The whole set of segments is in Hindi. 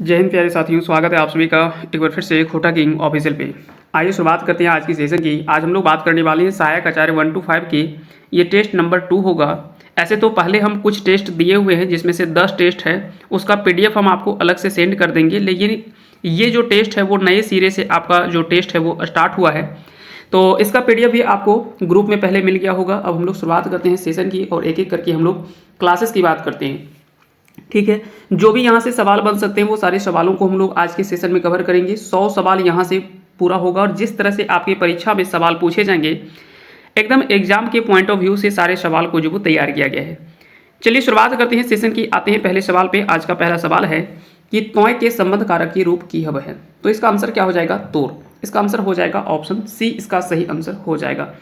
जय हिंद प्यारे साथियों, स्वागत है आप सभी का एक बार फिर से खोटा किंग ऑफिशियल पे। आइए शुरुआत करते हैं आज की सेशन की। आज हम लोग बात करने वाले हैं सहायक आचार्य 1 to 5 की। ये टेस्ट नंबर 2 होगा। ऐसे तो पहले हम कुछ टेस्ट दिए हुए हैं जिसमें से 10 टेस्ट है, उसका PDF हम आपको अलग से सेंड कर देंगे। लेकिन ये जो टेस्ट है वो नए सिरे से आपका जो टेस्ट है वो स्टार्ट हुआ है, तो इसका PDF भी आपको ग्रुप में पहले मिल गया होगा। अब हम लोग शुरुआत करते हैं सेशन की और एक एक करके हम लोग क्लासेस की बात करते हैं। ठीक है, जो भी यहाँ से सवाल बन सकते हैं वो सारे सवालों को हम लोग आज के सेशन में कवर करेंगे। 100 सवाल यहाँ से पूरा होगा और जिस तरह से आपकी परीक्षा में सवाल पूछे जाएंगे एकदम एग्जाम के पॉइंट ऑफ व्यू से सारे सवाल को जो वो तैयार किया गया है। चलिए शुरुआत करते हैं सेशन की। आते हैं पहले सवाल पे। आज का पहला सवाल है कि त्वय के संबंध कारक के रूप की हब है। तो इसका आंसर क्या हो जाएगा? तोर। इसका आंसर हो जाएगा ऑप्शन सी, इसका सही आंसर हो जाएगा।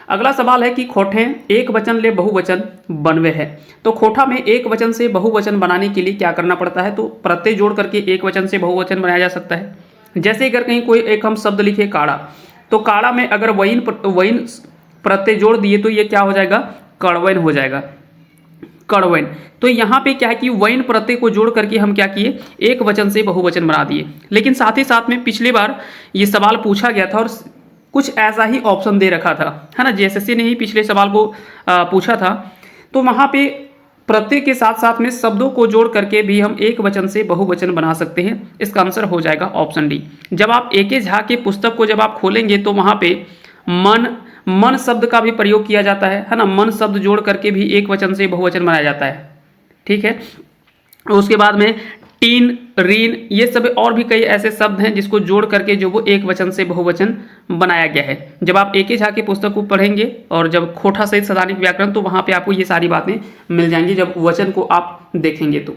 अगला सवाल है कि खोठे एक वचन ले बहुवचन बनवे है। तो खोठा में एक वचन से बहुवचन बनाने के लिए क्या करना पड़ता है? तो प्रत्यय जोड़ करके एक वचन से बहुवचन बनाया जा सकता है। जैसे अगर कहीं कोई एक हम शब्द लिखे काड़ा, तो काड़ा में अगर वहीन प्रत्यय जोड़ दिए तो ये क्या हो जाएगा? कड़वैन हो जाएगा, कड़वैन। तो यहाँ पे क्या है कि वैन प्रत्यय को जोड़ करके हम क्या किए? एक वचन से बहुवचन बना दिए। लेकिन साथ ही साथ में पिछली बार ये सवाल पूछा गया था और कुछ ऐसा ही ऑप्शन दे रखा था, है ना। JSSC ने ही पिछले सवाल को पूछा था। तो वहाँ पे प्रत्यय के साथ साथ में शब्दों को जोड़ करके भी हम एक वचन से बहुवचन बना सकते हैं। इसका आंसर हो जाएगा ऑप्शन डी। जब आप AK झा की पुस्तक को जब आप खोलेंगे तो वहाँ पे मन शब्द का भी प्रयोग किया जाता है ना। मन शब्द जोड़ करके भी एक वचन से बहुवचन बनाया जाता है। ठीक है, उसके बाद में टीन, रीन, ये सब और भी कई ऐसे शब्द हैं जिसको जोड़ करके जो वो एक वचन से बहुवचन बनाया गया है। जब आप AK झा की पुस्तक को पढ़ेंगे और जब खोठा सहित सैद्धांतिक व्याकरण, तो वहां पे आपको ये सारी बातें मिल जाएंगी जब वचन को आप देखेंगे तो।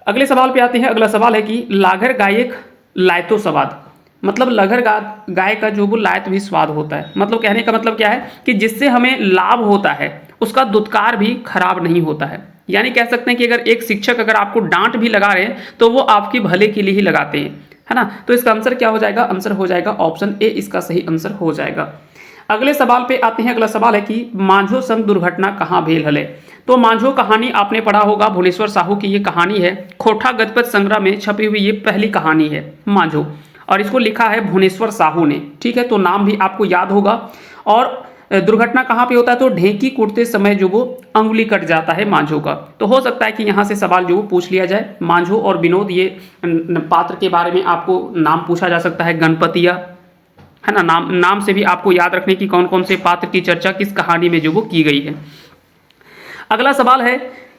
अगले सवाल पे आते हैं। अगला सवाल है कि लाघर गायक लायतो स्वाद। मतलब लघर गाय का जो वो लायत भी स्वाद होता है। मतलब कहने का मतलब क्या है कि जिससे हमें लाभ होता है उसका दुत्कार भी खराब नहीं होता है। यानी कह सकते हैं कि अगर एक शिक्षक अगर आपको डांट भी लगा रहे हैं तो वो आपके भले के लिए ही लगाते हैं, है ना। तो इसका आंसर क्या हो जाएगा? आंसर हो जाएगा ऑप्शन ए, इसका सही आंसर हो जाएगा। अगले सवाल पे आते हैं। अगला सवाल है कि मांझो संग दुर्घटना कहाँ भेल हले। तो मांझो कहानी आपने पढ़ा होगा, भुवनेश्वर साहू की ये कहानी है। खोठा गजपत संग्रह में छपी हुई ये पहली कहानी है मांझो, और इसको लिखा है भुवनेश्वर साहू ने। ठीक है, तो नाम भी आपको याद होगा। और दुर्घटना कहाँ पे होता है? तो ढेंकी कूटते समय जो वो अंगुली कट जाता है मांझो का। तो हो सकता है कि यहाँ से सवाल जो वो पूछ लिया जाए। मांझो और विनोद, ये पात्र के बारे में आपको नाम पूछा जा सकता है। गणपतिया, है ना। नाम से भी आपको याद रखने की कौन कौन से पात्र की चर्चा किस कहानी में जो वो की गई है। अगला सवाल है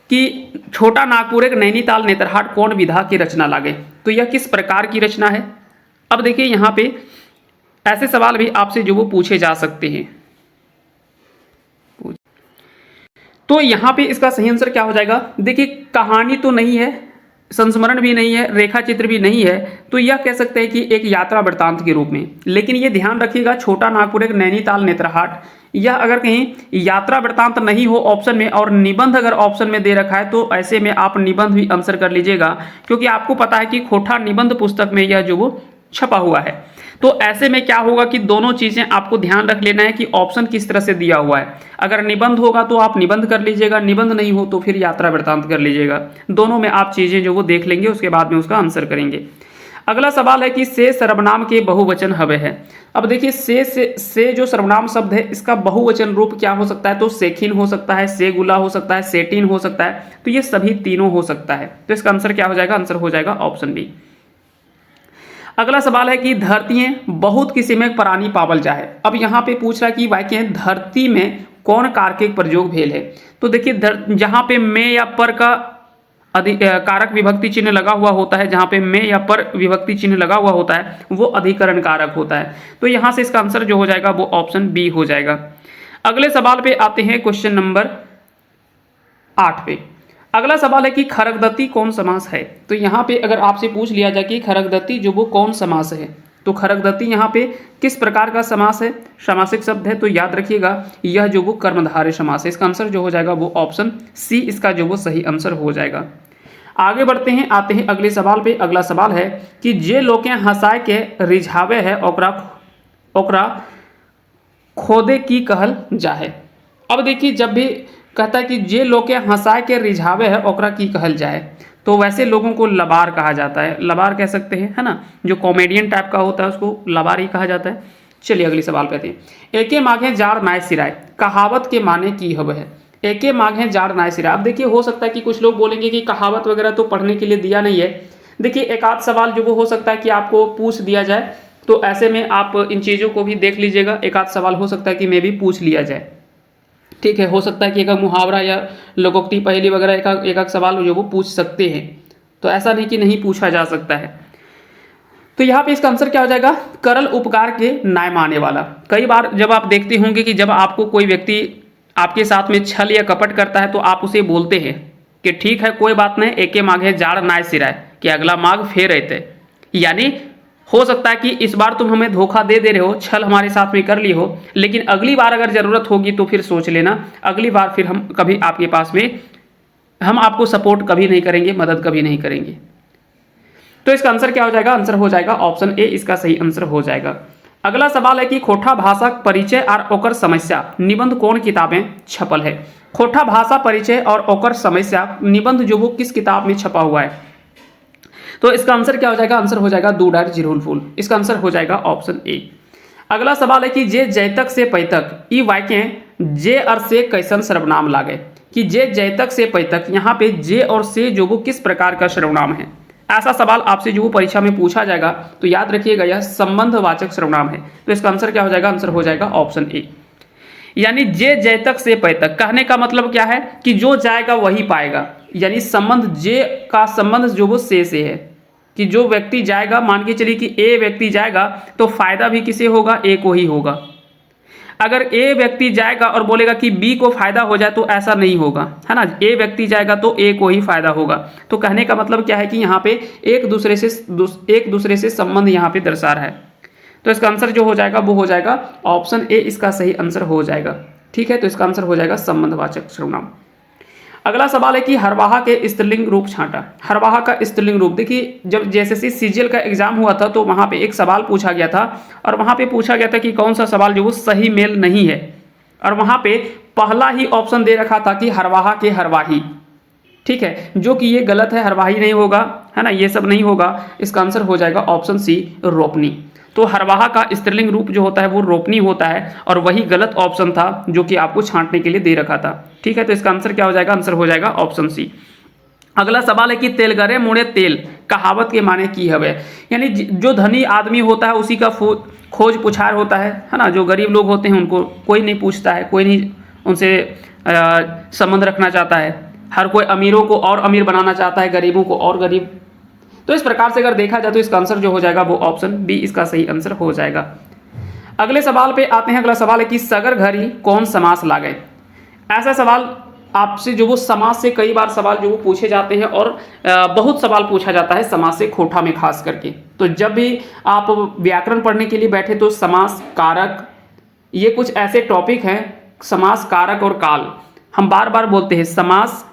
कि छोटा नागपुर एक नैनीताल नेतरहाट कौन विधा की रचना लागे। तो यह किस प्रकार की रचना है? अब देखिए यहाँ पे ऐसे सवाल भी आपसे जो वो पूछे जा सकते हैं। तो यहाँ पे इसका सही आंसर क्या हो जाएगा? देखिए कहानी तो नहीं है, संस्मरण भी नहीं है, रेखा चित्र भी नहीं है, तो यह कह सकते हैं कि एक यात्रा वृत्तांत के रूप में। लेकिन ये ध्यान रखिएगा, छोटा नागपुर एक नैनीताल नेतरहाट, यह अगर कहीं यात्रा वृत्तांत नहीं हो ऑप्शन में और निबंध अगर ऑप्शन में दे रखा है तो ऐसे में आप निबंध भी आंसर कर लीजिएगा, क्योंकि आपको पता है कि खोठा निबंध पुस्तक में यह जो वो छपा हुआ है। तो ऐसे में क्या होगा कि दोनों चीजें आपको ध्यान रख लेना है कि ऑप्शन किस तरह से दिया हुआ है। अगर निबंध होगा तो आप निबंध कर लीजिएगा, निबंध नहीं हो तो फिर यात्रा वृत्तांत कर लीजिएगा। दोनों में आप चीजें जो वो देख लेंगे, उसके बाद में उसका आंसर करेंगे। अगला सवाल है कि से सर्वनाम के बहुवचन हवे है। अब देखिए से जो सर्वनाम शब्द है इसका बहुवचन रूप क्या हो सकता है? तो सेखिन हो सकता है, सेगुला हो सकता है, सेटिन हो सकता है। तो ये सभी तीनों हो सकता है। तो इसका आंसर क्या हो जाएगा? आंसर हो जाएगा ऑप्शन बी। अगला सवाल है कि धरतीएं बहुत किसी में प्राणी पावल जाए। अब यहाँ पे पूछ रहा है कि वाक्य धरती में कौन कारक प्रयोग भेल है। तो देखिए जहाँ पे में या पर का कारक विभक्ति चिन्ह लगा हुआ होता है, जहाँ पे में या पर विभक्ति चिन्ह लगा हुआ होता है वो अधिकरण कारक होता है। तो यहाँ से इसका आंसर जो हो जाएगा वो ऑप्शन बी हो जाएगा। अगले सवाल पे आते हैं, क्वेश्चन नंबर 8 पे। अगला सवाल है कि खरगदत्ती कौन समास है। तो यहाँ पे अगर आपसे पूछ लिया जाए कि खरगदत्ती जो वो कौन समास है, तो खरगदत्ती यहाँ पे किस प्रकार का समास है? सामासिक शब्द है, तो याद रखिएगा यह जो वो कर्मधारय समास है। इसका आंसर जो हो जाएगा वो ऑप्शन सी, इसका जो वो सही आंसर हो जाएगा। आगे बढ़ते हैं, आते हैं अगले सवाल पे। अगला सवाल है कि जे लोग हंसाए के रिझावे है ओकरा खोदे की कहल जाए। अब देखिए जब भी कहता है कि जे लोग के हंसाए के रिझावे है ओकरा की कहल जाए, तो वैसे लोगों को लबार कहा जाता है, लबार कह सकते हैं, है ना, जो कॉमेडियन टाइप का होता है उसको लबार ही कहा जाता है। चलिए अगली सवाल पे आते हैं। एके माघे जार नाय सिराय, कहावत के माने की हब है। एके माघे जार नाय सिराय, अब देखिए हो सकता है कि कुछ लोग बोलेंगे कि कहावत वगैरह तो पढ़ने के लिए दिया नहीं है। देखिए एक आध सवाल जो वो हो सकता है कि आपको पूछ दिया जाए, तो ऐसे में आप इन चीज़ों को भी देख लीजिएगा। एक आध सवाल हो सकता है कि मे भी पूछ लिया जाए, ठीक है। हो सकता है कि एक मुहावरा या लोकोक्ति पहेली वगैरह एक आध सवाल जो वो पूछ सकते हैं, तो ऐसा नहीं कि नहीं पूछा जा सकता है। तो यहाँ पे इसका आंसर क्या हो जाएगा, करल उपकार के नाय माने वाला। कई बार जब आप देखते होंगे कि जब आपको कोई व्यक्ति आपके साथ में छल या कपट करता है तो आप उसे बोलते हैं कि ठीक है कोई बात नहीं, एके माघे जाड़ नाय सिराय, कि अगला माघ फेर रहते। यानी हो सकता है कि इस बार तुम हमें धोखा दे रहे हो, छल हमारे साथ में कर ली हो, लेकिन अगली बार अगर जरूरत होगी तो फिर सोच लेना, अगली बार फिर हम कभी आपके पास में, हम आपको सपोर्ट कभी नहीं करेंगे, मदद कभी नहीं करेंगे। तो इसका आंसर क्या हो जाएगा, आंसर हो जाएगा ऑप्शन ए, इसका सही आंसर हो जाएगा। अगला सवाल है कि खोटा भाषा परिचय और ओकर समस्या निबंध कौन किताबें छपल है। खोटा भाषा परिचय और ओकर समस्या निबंध जो वो किस किताब में छपा हुआ है। तो इसका आंसर क्या हो जाएगा, आंसर हो जाएगा दू डायर जिरहुल फूल, इसका आंसर हो जाएगा ऑप्शन ए। अगला सवाल है कि जे जैतक से पैतक ई वाक्य जे और से कैसन सर्वनाम लागे, कि जे जैतक से पैतक, यहाँ पे जे और से जो वो किस प्रकार का सर्वनाम है। ऐसा सवाल आपसे जो परीक्षा में पूछा जाएगा तो याद रखिएगा यह संबंधवाचक सर्वनाम है। तो इसका आंसर क्या हो जाएगा, आंसर हो जाएगा ऑप्शन ए। यानी जे जैतक से पैतक कहने का मतलब क्या है कि जो जाएगा वही पाएगा, यानी संबंध जे का संबंध जो वो से है, कि जो व्यक्ति जाएगा, मान के चलिए कि ए व्यक्ति जाएगा तो फायदा भी किसे होगा, ए को ही होगा। अगर ए व्यक्ति जाएगा और बोलेगा कि बी को फायदा हो जाए तो ऐसा नहीं होगा, है ना। ए व्यक्ति जाएगा तो ए को ही फायदा होगा। तो कहने का मतलब क्या है कि यहाँ पे एक दूसरे से संबंध यहाँ पे दर्शा रहा है। तो इसका आंसर जो हो जाएगा वो हो जाएगा ऑप्शन ए, इसका सही आंसर हो जाएगा, ठीक है। तो इसका आंसर हो जाएगा संबंधवाचक सर्वनाम। अगला सवाल है कि हरवाहा के स्त्रीलिंग रूप छांटा। हरवाहा का स्त्रीलिंग रूप, देखिए जब जैसे सीजीएल का एग्जाम हुआ था तो वहां पे एक सवाल पूछा गया था, और वहां पे पूछा गया था कि कौन सा सवाल जो वो सही मेल नहीं है, और वहां पे पहला ही ऑप्शन दे रखा था कि हरवाहा के हरवाही, ठीक है, जो कि ये गलत है, हरवाही नहीं होगा, है ना, ये सब नहीं होगा। इसका आंसर हो जाएगा ऑप्शन सी, रोपनी। तो हरवाहा का स्त्रीलिंग रूप जो होता है वो रोपनी होता है, और वही गलत ऑप्शन था जो कि आपको छांटने के लिए दे रखा था, ठीक है। तो इसका आंसर क्या हो जाएगा, आंसर हो जाएगा ऑप्शन सी। अगला सवाल है कि तेलगरे मुड़े तेल कहावत के माने की हवे, यानी जो धनी आदमी होता है उसी का खोज पुछार होता है ना। जो गरीब लोग होते हैं उनको कोई नहीं पूछता है, कोई नहीं उनसे संबंध रखना चाहता है। हर कोई अमीरों को और अमीर बनाना चाहता है, गरीबों को और गरीब। तो इस प्रकार से अगर देखा जाए तो इसका आंसर जो हो जाएगा वो ऑप्शन बी, इसका सही आंसर हो जाएगा। अगले सवाल पे आते हैं। अगला सवाल है कि सगर घरी कौन समास लागे। ऐसा सवाल आपसे जो वो समास से कई बार सवाल जो वो पूछे जाते हैं, और बहुत सवाल पूछा जाता है समास से, खोटा में खास करके। तो जब भी आप व्याकरण पढ़ने के लिए बैठे तो समास कारक, ये कुछ ऐसे टॉपिक हैं, समास कारक और काल, हम बार बार बोलते हैं समास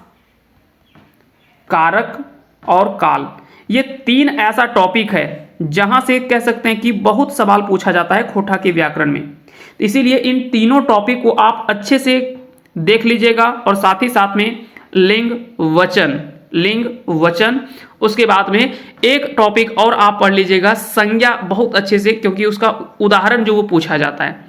कारक और काल, ये तीन ऐसा टॉपिक है जहां से कह सकते हैं कि बहुत सवाल पूछा जाता है खोटा के व्याकरण में। इसीलिए इन तीनों टॉपिक को आप अच्छे से देख लीजिएगा, और साथ ही साथ में लिंग वचन, उसके बाद में एक टॉपिक और आप पढ़ लीजिएगा संज्ञा बहुत अच्छे से, क्योंकि उसका उदाहरण जो वो पूछा जाता है।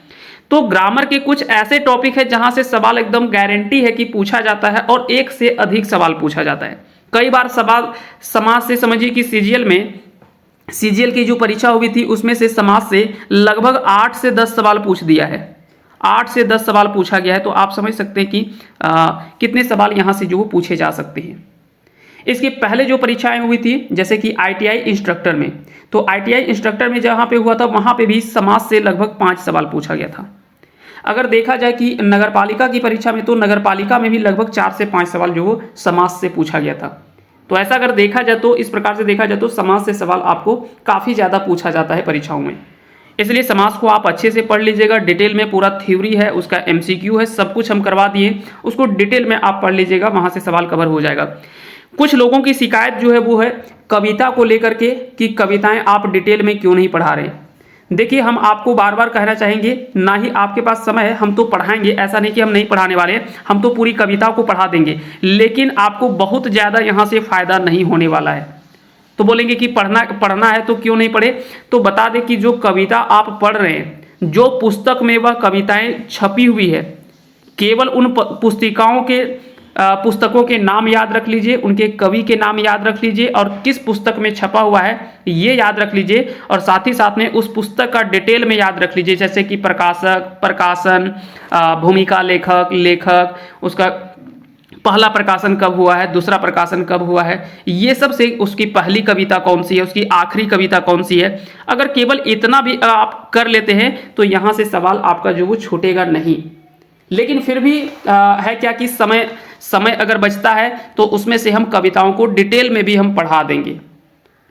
तो ग्रामर के कुछ ऐसे टॉपिक है जहां से सवाल एकदम गारंटी है कि पूछा जाता है, और एक से अधिक सवाल पूछा जाता है। कई बार सवाल समाज से, समझिए कि सीजीएल की जो परीक्षा हुई थी उसमें से समाज से लगभग 8 से 10 सवाल पूछ दिया है, 8 से 10 सवाल पूछा गया है। तो आप समझ सकते हैं कि कितने सवाल यहाँ से जो पूछे जा सकते हैं। इसके पहले जो परीक्षाएं हुई थी जैसे कि आईटीआई इंस्ट्रक्टर में, तो आईटीआई इंस्ट्रक्टर में जहाँ पे हुआ था वहाँ पे भी समाज से लगभग 5 सवाल पूछा गया था। अगर देखा जाए कि नगरपालिका की परीक्षा में, तो नगरपालिका में भी लगभग 4 से 5 सवाल जो समाज से पूछा गया था। तो ऐसा अगर देखा जाए तो, इस प्रकार से देखा जाए तो समाज से सवाल आपको काफ़ी ज़्यादा पूछा जाता है परीक्षाओं में। इसलिए समाज को आप अच्छे से पढ़ लीजिएगा, डिटेल में पूरा थ्योरी है, उसका एमसीक्यू है, सब कुछ हम करवा दिए, उसको डिटेल में आप पढ़ लीजिएगा, वहाँ से सवाल कवर हो जाएगा। कुछ लोगों की शिकायत जो है वो है कविता को लेकर के, कि कविताएं आप डिटेल में क्यों नहीं पढ़ा रहे। देखिए हम आपको बार बार कहना चाहेंगे, ना ही आपके पास समय है, हम तो पढ़ाएंगे, ऐसा नहीं कि हम नहीं पढ़ाने वाले हैं, हम तो पूरी कविता को पढ़ा देंगे, लेकिन आपको बहुत ज़्यादा यहाँ से फ़ायदा नहीं होने वाला है। तो बोलेंगे कि पढ़ना है तो क्यों नहीं पढ़े, तो बता दें कि जो कविता आप पढ़ रहे हैं, जो पुस्तक में वह कविताएं छपी हुई है, केवल उन पुस्तकों के नाम याद रख लीजिए, उनके कवि के नाम याद रख लीजिए और किस पुस्तक में छपा हुआ है ये याद रख लीजिए, और साथ ही साथ में उस पुस्तक का डिटेल में याद रख लीजिए, जैसे कि प्रकाशक, प्रकाशन, भूमिका लेखक, उसका पहला प्रकाशन कब हुआ है, दूसरा प्रकाशन कब हुआ है, ये सब से उसकी पहली कविता कौन सी है, उसकी आखिरी कविता कौन सी है। अगर केवल इतना भी आप कर लेते हैं तो यहाँ से सवाल आपका जो वो छूटेगा नहीं। लेकिन फिर भी है क्या कि समय अगर बचता है तो उसमें से हम कविताओं को डिटेल में भी हम पढ़ा देंगे।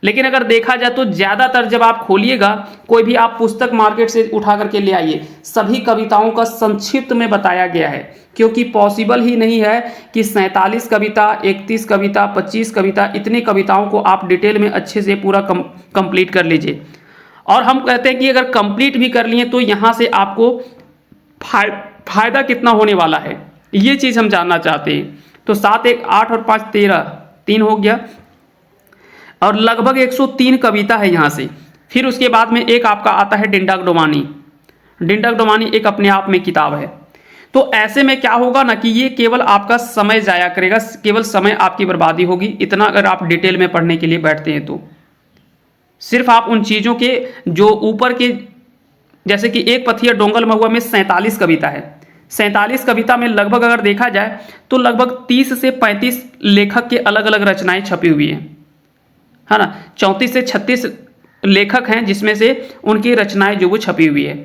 लेकिन अगर देखा जाए तो ज़्यादातर जब आप खोलिएगा, कोई भी आप पुस्तक मार्केट से उठा करके ले आइए, सभी कविताओं का संक्षिप्त में बताया गया है, क्योंकि पॉसिबल ही नहीं है कि 47 कविता, 31 कविता, 25 कविता, इतनी कविताओं को आप डिटेल में अच्छे से पूरा कंप्लीट कर लीजिए। और हम कहते हैं कि अगर कंप्लीट भी कर लिए तो यहाँ से आपको फायदा कितना होने वाला है, ये चीज़ हम जानना चाहते हैं। तो 7 1 8 और 5 13, 3 हो गया, और लगभग 103 कविता है यहाँ से। फिर उसके बाद में एक आपका आता है डिंडक डोमानी एक अपने आप में किताब है। तो ऐसे में क्या होगा ना कि ये केवल आपका समय जाया करेगा, केवल समय आपकी बर्बादी होगी, इतना अगर आप डिटेल में पढ़ने के लिए बैठते हैं तो। सिर्फ आप उन चीज़ों के जो ऊपर के, जैसे कि एक पथिया डोंगल महुआ में 47 कविता है, 47 कविता में लगभग अगर देखा जाए तो लगभग 30 से 35 लेखक के अलग अलग रचनाएं छपी हुई हैं, है ना। 34 से 36 लेखक हैं जिसमें से उनकी रचनाएं जो वो छपी हुई है।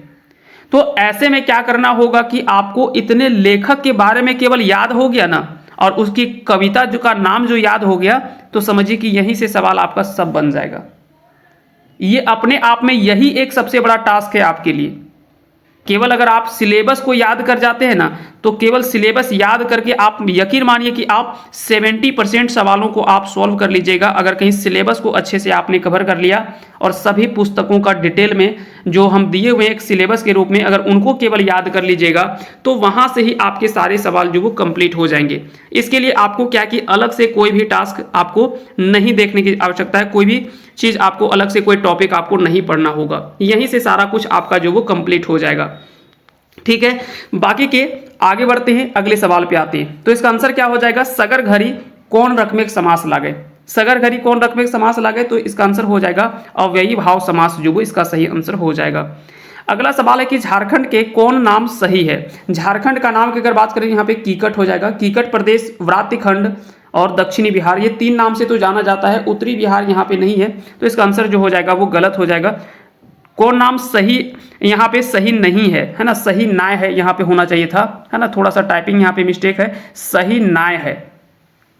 तो ऐसे में क्या करना होगा कि आपको इतने लेखक के बारे में केवल याद हो गया ना, और उसकी कविता जो का नाम जो याद हो गया, तो समझिए कि यहीं से सवाल आपका सब बन जाएगा। ये अपने आप में यही एक सबसे बड़ा टास्क है आपके लिए। केवल अगर आप सिलेबस को याद कर जाते हैं ना, तो केवल सिलेबस याद करके आप यकीन मानिए कि आप 70% सवालों को आप सॉल्व कर लीजिएगा, अगर कहीं सिलेबस को अच्छे से आपने कवर कर लिया और सभी पुस्तकों का डिटेल में जो हम दिए हुए एक सिलेबस के रूप में अगर उनको केवल याद कर लीजिएगा, तो वहाँ से ही आपके सारे सवाल जो वो कंप्लीट हो जाएंगे। इसके लिए आपको क्या कि अलग से कोई भी टास्क आपको नहीं देखने की आवश्यकता है, कोई भी चीज़ आपको अलग से कोई टॉपिक आपको नहीं पढ़ना होगा, यहीं से सारा कुछ आपका जो वो कंप्लीट हो जाएगा। ठीक है, बाकी के आगे बढ़ते हैं, अगले सवाल पे आते हैं। तो इसका आंसर क्या हो जाएगा, सगर घरी कौन रकमेक समास लागे। सगर घरी कौन रकमेक समास लागे, तो इसका आंसर हो जाएगा अव्ययी भाव समास जो वो इसका सही आंसर हो जाएगा। अगला सवाल है कि झारखंड के कौन नाम सही है। झारखंड का नाम की अगर बात करें यहाँ पे कीकट हो जाएगा, कीकट प्रदेश, व्रात्यखंड और दक्षिणी बिहार, ये 3 नाम से तो जाना जाता है, उत्तरी बिहार यहाँ पे नहीं है, तो इसका आंसर जो हो जाएगा वो गलत हो जाएगा। कौन नाम सही यहाँ पे सही नहीं है ना, सही नाय है यहाँ पे होना चाहिए था, है ना, थोड़ा सा टाइपिंग यहाँ पे मिस्टेक है, सही नाय है।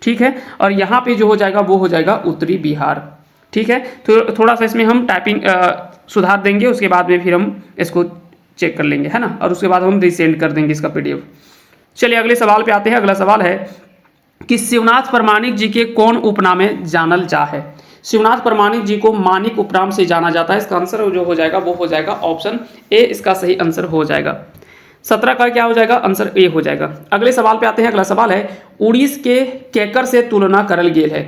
ठीक है, और यहाँ पे जो हो जाएगा वो हो जाएगा उत्तरी बिहार। ठीक है, तो थोड़ा सा इसमें हम टाइपिंग सुधार देंगे, उसके बाद में फिर हम इसको चेक कर लेंगे, है ना, और उसके बाद हम रिसेंड कर देंगे इसका PDF। चलिए अगले सवाल पे आते हैं। अगला सवाल है कि शिवनाथ प्रमाणिक जी के कौन उपनामे जानल जा है। शिवनाथ प्रमाणिक जी को मानिक उपनाम से जाना जाता है। इसका आंसर जो हो जाएगा वो हो जाएगा ऑप्शन ए, इसका सही आंसर हो जाएगा। 17 का क्या हो जाएगा, आंसर ए हो जाएगा। अगले सवाल पे आते हैं। अगला सवाल है उड़ीस के केकर से तुलना करल गेल है।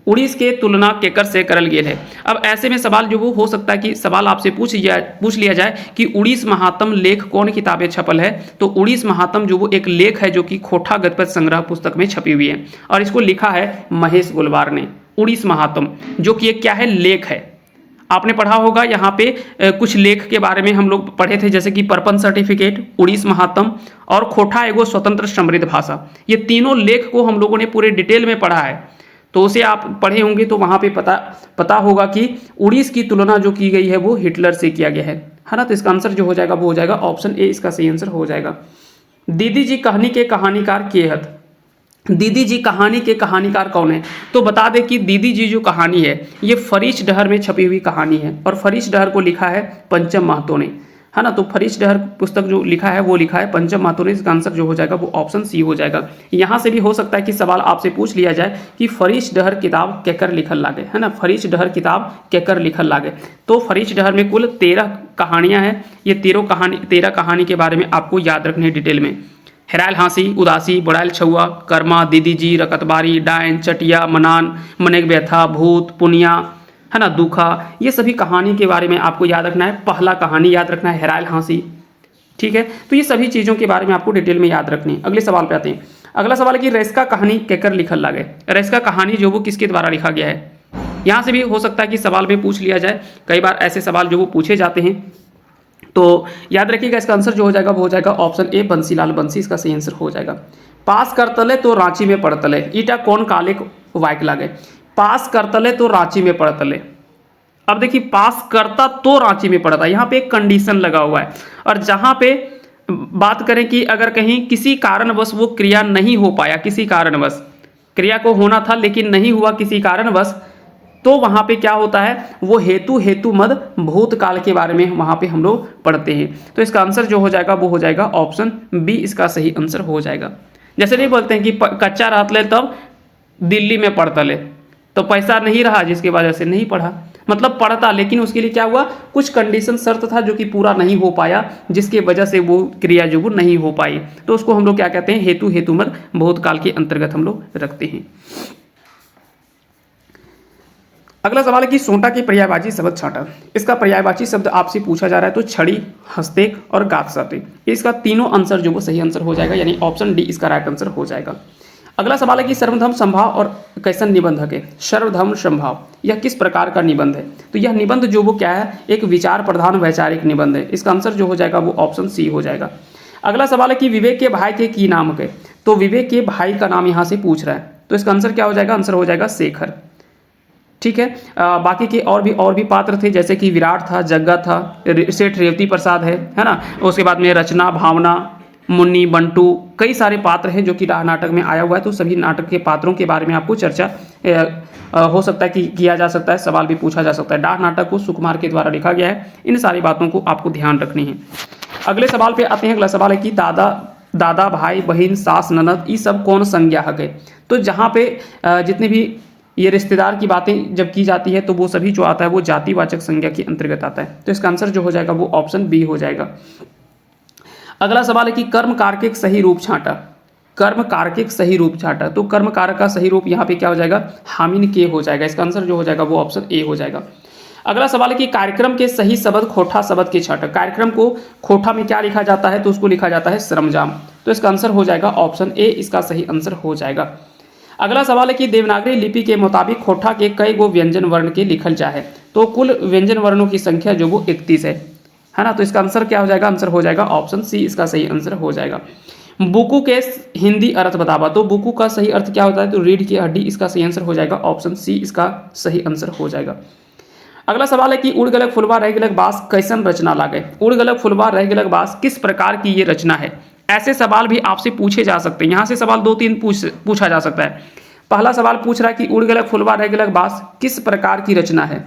उड़ीस के तुलना केकर से करल गेल है। अब ऐसे में सवाल जो वो हो सकता है कि सवाल आपसे पूछ लिया जाए कि उड़ीस महात्म लेख कौन किताबें छपल है, तो उड़ीस महात्म जो वो एक लेख है जो कि खोटा गद्यपद्य संग्रह पुस्तक में छपी हुई है, और इसको लिखा है महेश गुलवार ने। उड़ीस महात्म जो कि एक क्या है, लेख है। आपने पढ़ा होगा यहाँ पे कुछ लेख के बारे में हम लोग पढ़े थे, जैसे कि परपन सर्टिफिकेट, उड़ीस महात्म और खोटा एगो स्वतंत्र समृद्ध भाषा। ये तीनों लेख को हम लोगों ने पूरे डिटेल में पढ़ा है, तो उसे आप पढ़े होंगे तो वहाँ पे पता होगा कि उड़ीस की तुलना जो की गई है वो हिटलर से किया गया है ना। तो इसका आंसर जो हो जाएगा वो हो जाएगा ऑप्शन ए, इसका सही आंसर हो जाएगा। दीदी जी कहानी के कहानीकार के हत। दीदी जी कहानी के कहानीकार कौन है, तो बता दें कि दीदी जी जो कहानी है ये फरीश डहर में छपी हुई कहानी है, और फरीश डहर को लिखा है पंचम महतो ने, है ना। तो फरीश डहर पुस्तक जो लिखा है वो लिखा है पंचम महतो ने। इसका आंसर जो हो जाएगा वो ऑप्शन सी हो जाएगा। यहाँ से भी हो सकता है कि सवाल आपसे पूछ लिया जाए कि फरीश डहर किताब केकर लिखल लागे, है ना, फरीश डहर किताब केकर लिखल लागे। तो फरीश डहर में कुल 13 कहानियाँ हैं, ये 13 कहानी के बारे में आपको याद रखनी है डिटेल में। हेराइल हाँसी, उदासी, बुड़ाइल छुआ, कर्मा, दीदी जी, रकतबारी, डायन, चटिया, मनान, मनेक व्यथा, भूत, पुनिया, है ना, दुखा, ये सभी कहानी के बारे में आपको याद रखना है। पहला कहानी याद रखना है हेराइल हाँसी, ठीक है। तो ये सभी चीज़ों के बारे में आपको डिटेल में याद रखनी है। अगले सवाल पे आते हैं। अगला सवाल है कि रेस्का कहानी केकर लिखल लागे। रेस्का कहानी जो वो किसके द्वारा लिखा गया है। यहाँ से भी हो सकता है कि सवाल में पूछ लिया जाए, कई बार ऐसे सवाल जो वो पूछे जाते हैं। तो याद रखिएगा इसका आंसर जो हो जाएगा वो हो जाएगा ऑप्शन ए, बंसीलाल बंसी इसका सही आंसर हो जाएगा। पास करतले तो रांची में पड़तले, ईटा कौन काले वाइक लागे। पास करतले तो रांची में पड़तले। अब देखिए पास करता तो रांची में पड़ता, यहाँ पे एक कंडीशन लगा हुआ है। और जहाँ पे बात करें कि अगर कहीं किसी कारणवश वो क्रिया नहीं हो पाया, किसी कारणवश क्रिया को होना था लेकिन नहीं हुआ किसी कारणवश, तो वहाँ पे क्या होता है, वो हेतु मद भूतकाल के बारे में वहाँ पे हम लोग पढ़ते हैं। तो इसका आंसर जो हो जाएगा वो हो जाएगा ऑप्शन बी, इसका सही आंसर हो जाएगा। जैसे नहीं बोलते हैं कि कच्चा रात ले तब दिल्ली में पढ़ता ले, तो पैसा नहीं रहा जिसकी वजह से नहीं पढ़ा, मतलब पढ़ता लेकिन उसके लिए क्या हुआ, कुछ कंडीशन शर्त था जो कि पूरा नहीं हो पाया, जिसके वजह से वो क्रिया जो वो नहीं हो पाई। तो उसको हम लोग क्या कहते हैं, हेतु मद भूतकाल के अंतर्गत हम लोग रखते हैं। अगला सवाल है कि सोंटा की पर्यायवाची शब्द छांटा। इसका पर्यायवाची शब्द आपसे पूछा जा रहा है तो छड़ी, हस्तेक और गाथसाते, इसका तीनों आंसर जो वो सही आंसर हो जाएगा, यानी ऑप्शन डी इसका राइट आंसर हो जाएगा। अगला सवाल है कि सर्वधर्म संभाव और कैसन निबंधक है। सर्वधर्म संभाव यह किस प्रकार का निबंध है। तो यह निबंध जो वो क्या है, एक विचार प्रधान वैचारिक निबंध है। इसका आंसर जो हो जाएगा वो ऑप्शन सी हो जाएगा। अगला सवाल है कि विवेक के भाई के की नाम के। तो विवेक के भाई का नाम यहाँ से पूछ रहा है, तो इसका आंसर क्या हो जाएगा, आंसर हो जाएगा शेखर, ठीक है। बाकी के और भी पात्र थे, जैसे कि विराट था, जग्गा था, सेठ रेवती प्रसाद है ना। उसके बाद में रचना, भावना, मुन्नी, बंटू, कई सारे पात्र हैं जो कि डाह नाटक में आया हुआ है। तो सभी नाटक के पात्रों के बारे में आपको चर्चा हो सकता है कि किया जा सकता है, सवाल भी पूछा जा सकता है। डाह नाटक को सुकुमार के द्वारा लिखा गया है। इन सारी बातों को आपको ध्यान रखनी है। अगले सवाल पे आते हैं। अगला सवाल है कि दादा, भाई, बहन, सास, ननद, ये सब कौन संज्ञाहक है। तो जहाँ पे जितने भी ये रिश्तेदार की बातें जब की जाती है तो वो सभी जो आता है वो जातिवाचक संज्ञा के अंतर्गत आता है। तो इसका आंसर जो हो जाएगा वो ऑप्शन बी हो जाएगा। अगला सवाल है कि कर्म कारक सही रूप छांटा। कर्म कारक सही रूप छांटा, तो कर्म कारक का सही रूप यहाँ पे क्या हो जाएगा, हामिन के हो जाएगा। इसका आंसर जो हो जाएगा वो ऑप्शन ए हो जाएगा। अगला सवाल है कि कार्यक्रम के सही शब्द खोटा शब्द के छांटा। कार्यक्रम को खोटा में क्या लिखा जाता है, तो उसको लिखा जाता है सरंजाम। तो इसका आंसर हो जाएगा ऑप्शन ए, इसका सही आंसर हो जाएगा। अगला सवाल है कि देवनागरी लिपि के मुताबिक खोटा के कई गो व्यंजन वर्ण के लिखल जाए। तो कुल व्यंजन वर्णों की संख्या जो वो 31 है ना। तो इसका आंसर क्या हो जाएगा, आंसर हो जाएगा ऑप्शन सी, इसका सही आंसर हो जाएगा। बुकू के हिंदी अर्थ बतावा। तो बुकू का सही अर्थ क्या होता है, तो रीढ़ की हड्डी, इसका सही आंसर हो जाएगा ऑप्शन सी, इसका सही आंसर हो जाएगा। अगला सवाल है कि उड़ गलक फुलवा रह गलक बास कैसन रचना लागे। उड़ गलक फुलवा रह गलक बास किस प्रकार की ये रचना है। ऐसे सवाल भी आपसे पूछे जा सकते हैं। यहाँ से सवाल 2-3 पूछा जा सकता है। पहला सवाल पूछ रहा है कि उड़ गलक फुलवा रह गलक बास किस प्रकार की रचना है,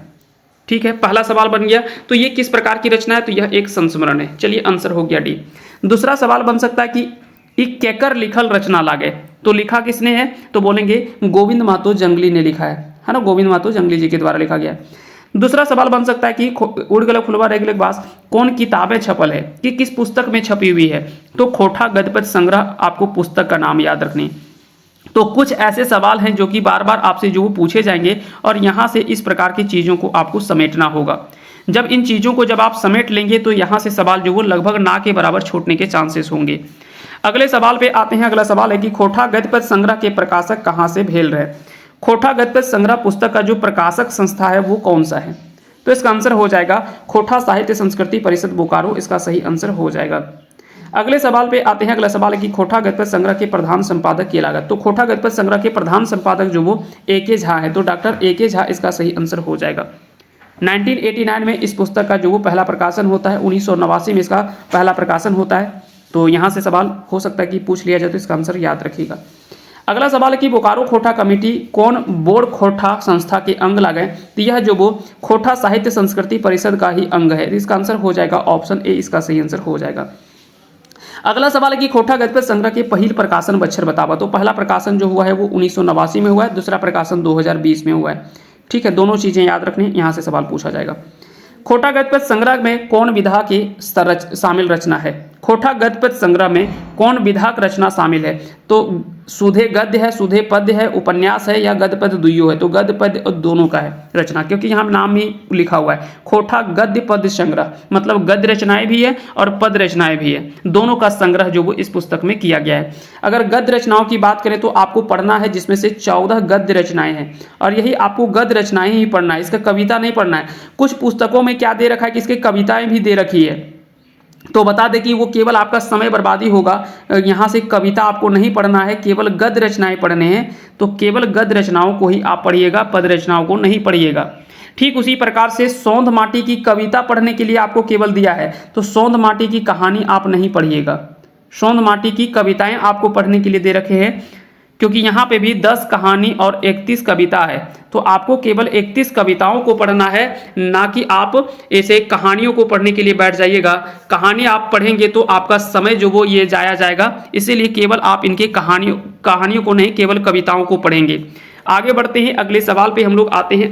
ठीक है, पहला सवाल बन गया। तो ये किस प्रकार की रचना है, तो यह एक संस्मरण है। चलिए आंसर हो गया डी। दूसरा सवाल बन सकता है कि केकर लिखल रचना लागे। तो लिखा किसने है, तो बोलेंगे गोविंद महतो जंगली ने लिखा है ना, गोविंद महतो जंगली जी के द्वारा लिखा गया है। दूसरा सवाल बन सकता है कि उड़ गलक फुलवा रह गलक बास कौन किताबें छपल है, कि किस पुस्तक में छपी हुई है। तो खोटा गद्यपद्य संग्रह आपको पुस्तक का नाम याद रखनी। तो कुछ ऐसे सवाल हैं जो कि बार बार आपसे जो पूछे जाएंगे और यहाँ से इस प्रकार की चीज़ों को आपको समेटना होगा। जब इन चीज़ों को जब आप समेट लेंगे तो यहाँ से सवाल जो वो लगभग ना के बराबर छूटने के चांसेस होंगे। अगले सवाल पे आते हैं। अगला सवाल है कि खोटा गद्यपद्य संग्रह के प्रकाशक कहाँ से भेल रहे। खोटा गद्यपद्य संग्रह पुस्तक का जो प्रकाशक संस्था है वो कौन सा है, तो इसका आंसर हो जाएगा खोटा साहित्य संस्कृति परिषद बोकारो, इसका सही आंसर हो जाएगा। अगले सवाल पे आते हैं। अगला सवाल है कि खोटा गद्यपद्य संग्रह के प्रधान संपादक की लागत। तो खोटा गद्यपद्य संग्रह के प्रधान संपादक जो वो ए.के. झा है, तो डॉक्टर ए.के. झा इसका सही आंसर हो जाएगा। 1989 में इस पुस्तक का जो वो पहला प्रकाशन होता है, 1989 में इसका पहला प्रकाशन होता है। तो यहाँ से सवाल हो सकता है कि पूछ लिया जाए, तो इसका आंसर याद रखिएगा। अगला सवाल है कि बोकारो खोटा कमेटी कौन बोर्ड खोटा संस्था के अंग लगे। तो यह जो वो खोटा साहित्य संस्कृति परिषद का ही अंग है। इसका आंसर हो जाएगा ऑप्शन ए, इसका सही आंसर हो जाएगा। अगला सवाल है कि खोटा गद्यपद्य संग्रह के पहिल प्रकाशन बच्छर बतावा। तो पहला प्रकाशन जो हुआ है वो 1989 में हुआ है, दूसरा प्रकाशन 2020 में हुआ है, ठीक है। दोनों चीज़ें याद रखनी, यहाँ से सवाल पूछा जाएगा। खोटा गद्य पद्य संग्रह में कौन विधा की शामिल रचना है? खोटा गद्य पद्य संग्रह में कौन विधा की रचना शामिल है? तो सुधे गद्य है, सुधे पद्य है, उपन्यास है या गद्य पद्य दुइयो है? तो गद्य पद्य दोनों का है रचना, क्योंकि यहाँ नाम ही लिखा हुआ है खोटा गद्य पद्य संग्रह, मतलब गद्य रचनाएं भी है और पद्य रचनाएं भी है, दोनों का संग्रह जो वो इस पुस्तक में किया गया है। अगर गद्य रचनाओं की बात करें तो आपको पढ़ना है जिसमें से 14 गद्य रचनाएं हैं, और यही आपको गद्य रचनाएं ही पढ़ना है, इसका कविता नहीं पढ़ना है। कुछ पुस्तकों में क्या दे रखा है कि इसकी कविताएं भी दे रखी है, तो बता दें कि वो केवल आपका समय बर्बादी होगा। यहाँ से कविता आपको नहीं पढ़ना है, केवल गद्य रचनाएं पढ़ने हैं, तो केवल गद्य रचनाओं को ही आप पढ़िएगा, पद रचनाओं को नहीं पढ़िएगा। ठीक उसी प्रकार से सौंध माटी की कविता पढ़ने के लिए आपको केवल दिया है, तो सौंध माटी की कहानी आप नहीं पढ़िएगा, सौंध माटी की कविताएं आपको पढ़ने के लिए दे रखे हैं, क्योंकि यहाँ पे भी 10 कहानी और 31 कविता है, तो आपको केवल 31 कविताओं को पढ़ना है, ना कि आप ऐसे कहानियों को पढ़ने के लिए बैठ जाइएगा। कहानी आप पढ़ेंगे तो आपका समय जो वो ये जाया जाएगा, इसीलिए केवल आप इनके कहानियों को नहीं, केवल कविताओं को पढ़ेंगे। आगे बढ़ते हैं, अगले सवाल पे हम लोग आते हैं।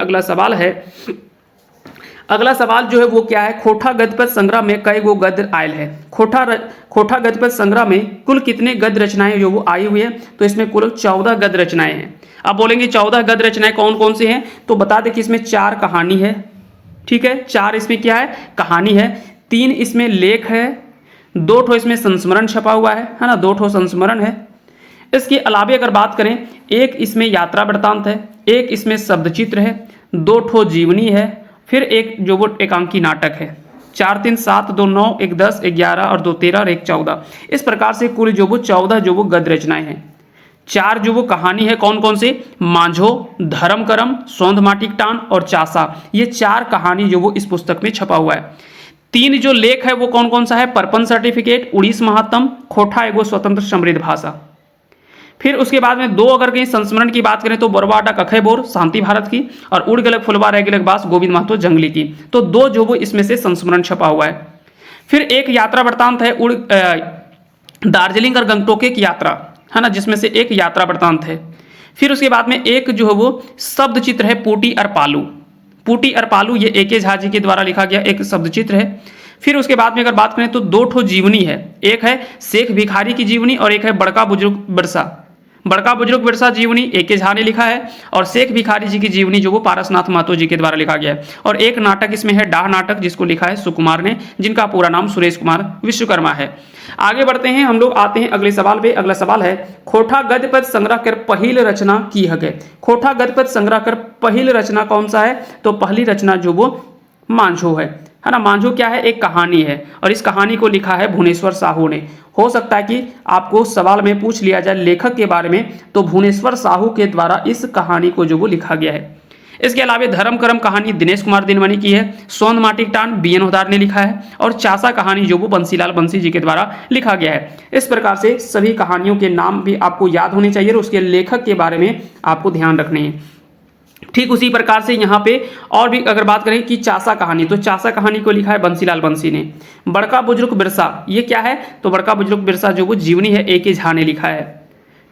अगला सवाल जो है वो क्या है? खोटा गद्य पद्य संग्रह में कई गो गद्य आयल है? खोटा गद्य पद्य संग्रह में कुल कितने गद्य रचनाएं जो वो आई हुई है? तो इसमें कुल 14 गद्य रचनाएं हैं। अब बोलेंगे 14 गद्य रचनाएं कौन कौन से हैं? तो बता दें कि इसमें 4 कहानी है, ठीक है, 4 इसमें क्या है? कहानी है, 3 इसमें लेख है, 2 ठो इसमें संस्मरण छपा हुआ है ना, 2 ठो संस्मरण है। इसके अलावे अगर बात करें, एक इसमें यात्रा वृत्तांत है, एक इसमें शब्दचित्र है, 2 ठो जीवनी है, फिर एक जो वो एकांकी नाटक है। 4 3 7 2 9 1 10 11 और 2 13 और 1 14, इस प्रकार से कुल जो वो 14 जो वो गद्य रचनाएं हैं। 4 जो वो कहानी है कौन कौन से? मांझो, धर्म करम, सौंध माटी टान और चासा, ये 4 कहानी जो वो इस पुस्तक में छपा हुआ है। 3 जो लेख है वो कौन कौन सा है? परपन सर्टिफिकेट, उड़ीस महात्म, खोटा एगो स्वतंत्र समृद्ध भाषा। फिर उसके बाद में 2 अगर कहीं संस्मरण की बात करें तो बोरवाटा कखे बोर शांति भारत की, और उड़ गलक फुलवा रह गलक बास गोविंद महतो जंगली की, तो 2 जो वो इसमें से संस्मरण छपा हुआ है। फिर एक यात्रा वृत्तांत है दार्जिलिंग और गंगटोके की यात्रा, है ना, जिसमें से एक यात्रा वृत्तांत है। फिर उसके बाद में एक जो है वो शब्द चित्र है पूटी और पालू। पूटी और पालू ये ए.के. झा जी के द्वारा लिखा गया एक शब्द चित्र है। फिर उसके बाद में अगर बात करें तो 2 ठो जीवनी है, एक है शेख भिखारी की जीवनी और एक है बड़का बुजुर्ग बिरसा। बड़का बुजुर्ग बिरसा जीवनी ए.के. झा ने लिखा है, और शेख भिखारी जी की जीवनी जो वो पारसनाथ महतो जी के द्वारा लिखा गया है। और एक नाटक इसमें है डाह नाटक, जिसको लिखा है सुकुमार ने, जिनका पूरा नाम सुरेश कुमार विश्वकर्मा है। आगे बढ़ते हैं, हम लोग आते हैं अगले सवाल पे। अगला सवाल है, खोटा गद्य पद्य संग्रह कर पहिल रचना की हके? खोटा गद्य पद्य संग्रह कर पहिल रचना कौन सा है? तो पहली रचना जो वो मांझो है ना। मांझो क्या है? एक कहानी है, और इस कहानी को लिखा है भुवनेश्वर साहू ने। हो सकता है कि आपको सवाल में पूछ लिया जाए लेखक के बारे में, तो भुवनेश्वर साहू के द्वारा इस कहानी को जो वो लिखा गया है। इसके अलावा धर्म करम कहानी दिनेश कुमार दिनमणि की है, सौंध माटी टान बी.एन. होदार ने लिखा है, और चासा कहानी जो वो बंसीलाल बंसी जी के द्वारा लिखा गया है। इस प्रकार से सभी कहानियों के नाम भी आपको याद होने चाहिए और उसके लेखक के बारे में आपको ध्यान रखने हैं। ठीक उसी प्रकार से यहाँ पे और भी अगर बात करें कि चासा कहानी, तो चासा कहानी को लिखा है बंसीलाल बंसी ने। बड़का बुजुर्ग बिरसा, ये क्या है? तो बड़का बुजुर्ग बिरसा जो वो जीवनी है ए.के. झा ने लिखा है,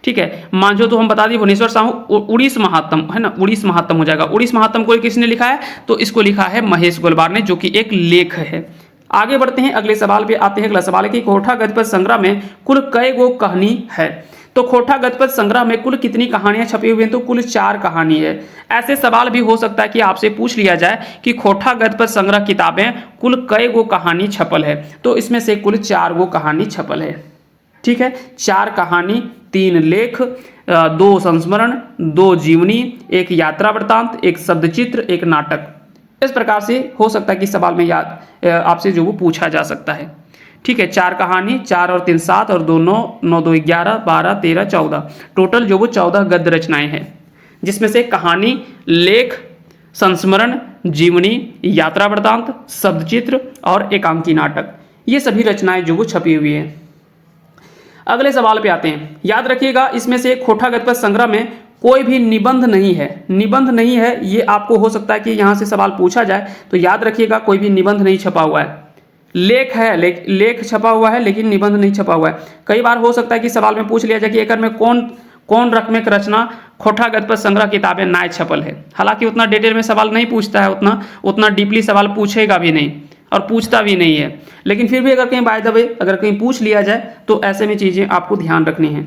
ठीक है। मांझो तो हम बता दिए भुवनेश्वर साहू। उड़ीस महात्म है ना, उड़ीस महात्म हो जाएगा। उड़ीस महात्म को किसने लिखा है? तो इसको लिखा है महेश गोलबार ने, जो कि एक लेख है। आगे बढ़ते हैं, अगले सवाल पे आते हैं। अगला सवाल है कि खोटा गद्य पद्य संग्रह में कुल कई गो कहानी है? तो खोटा गद्य पद्य संग्रह में कुल कितनी कहानियां छपी हुई हैं? तो कुल 4 कहानी है। ऐसे सवाल भी हो सकता है कि आपसे पूछ लिया जाए कि खोटा गद्य पद्य संग्रह किताबें कुल कई गो कहानी छपल है? तो इसमें से कुल 4 गो कहानी छपल है, ठीक है। 4 कहानी, 3 लेख, 2 संस्मरण, 2 जीवनी, एक यात्रा वृत्तांत, एक शब्दचित्र, एक नाटक। इस प्रकार से हो सकता है कि सवाल में याद आपसे जो वो पूछा जा सकता है, ठीक है। 4 कहानी, 4 और 3 7 और 2 9, 9 2 11 12 13 14, टोटल जो वो 14 गद्य रचनाएं हैं, जिसमें से कहानी, लेख, संस्मरण, जीवनी, यात्रा वृत्तांत, शब्दचित्र और एकांकी नाटक, ये सभी रचनाएं जो वो छपी हुई हैं। अगले सवाल पे आते हैं। याद रखिएगा, इसमें से खोटा गद्य पद्य संग्रह में कोई भी निबंध नहीं है। निबंध नहीं है, ये आपको हो सकता है कि यहाँ से सवाल पूछा जाए, तो याद रखिएगा कोई भी निबंध नहीं छपा हुआ है। लेख है, लेख छपा हुआ है, लेकिन निबंध नहीं छपा हुआ है। कई बार हो सकता है कि सवाल में पूछ लिया जाए कि एक में कौन रकम की रचना खोटा गद्य संग्रह किताबें नाय छपल है। हालांकि उतना डिटेल में सवाल नहीं पूछता है, उतना डीपली सवाल पूछेगा भी नहीं और पूछता भी नहीं है, लेकिन फिर भी अगर कहीं बाय द वे अगर कहीं पूछ लिया जाए तो ऐसे में चीज़ें आपको ध्यान रखनी है।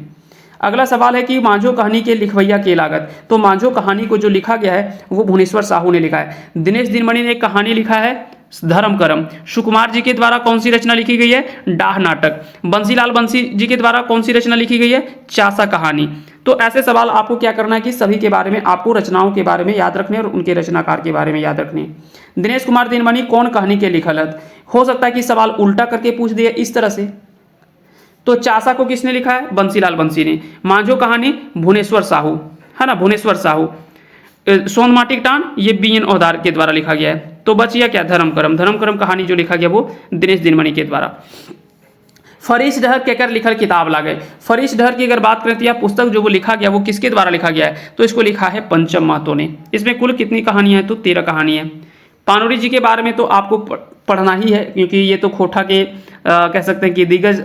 अगला सवाल है कि मांझो कहानी के लिखवैया की लागत। तो मांझो कहानी को जो लिखा गया है वो भुवनेश्वर साहू ने लिखा है। दिनेश दिनमणि ने एक कहानी लिखा है धर्म करम। सुकुमार जी के द्वारा कौन सी रचना लिखी गई है? डाह नाटक। बंसीलाल बंसी जी के द्वारा कौन सी रचना लिखी गई है? चासा कहानी। तो ऐसे सवाल आपको क्या करना है कि सभी के बारे में आपको रचनाओं के बारे में याद रखने और उनके रचनाकार के बारे में याद रखने। दिनेश कुमार दिनमणि कौन कहानी के लिखलत? हो सकता है कि सवाल उल्टा करके पूछ दिया इस तरह से। तो चासा को किसने लिखा है? बंसीलाल बंसी ने। मांझो कहानी भुवनेश्वर साहू, है ना, भुवनेश्वर साहू। सोनमाटी टान ये बीएन औदार के द्वारा लिखा गया है। तो बच गया क्या? धर्म करम। धर्म करम कहानी जो लिखा गया वो दिनेश दिनमणि के द्वारा। फरीश डहर केकर लिखल किताब लागे। फरीश डहर की अगर बात करें तो यह पुस्तक जो वो लिखा गया वो किसके द्वारा लिखा गया है? तो इसको लिखा है पंचम महतो ने। इसमें कुल कितनी कहानियां हैं? तो 13 कहानी है। पानोरी जी के बारे में तो आपको पढ़ना ही है, क्योंकि ये तो खोटा के कह सकते हैं कि दिग्गज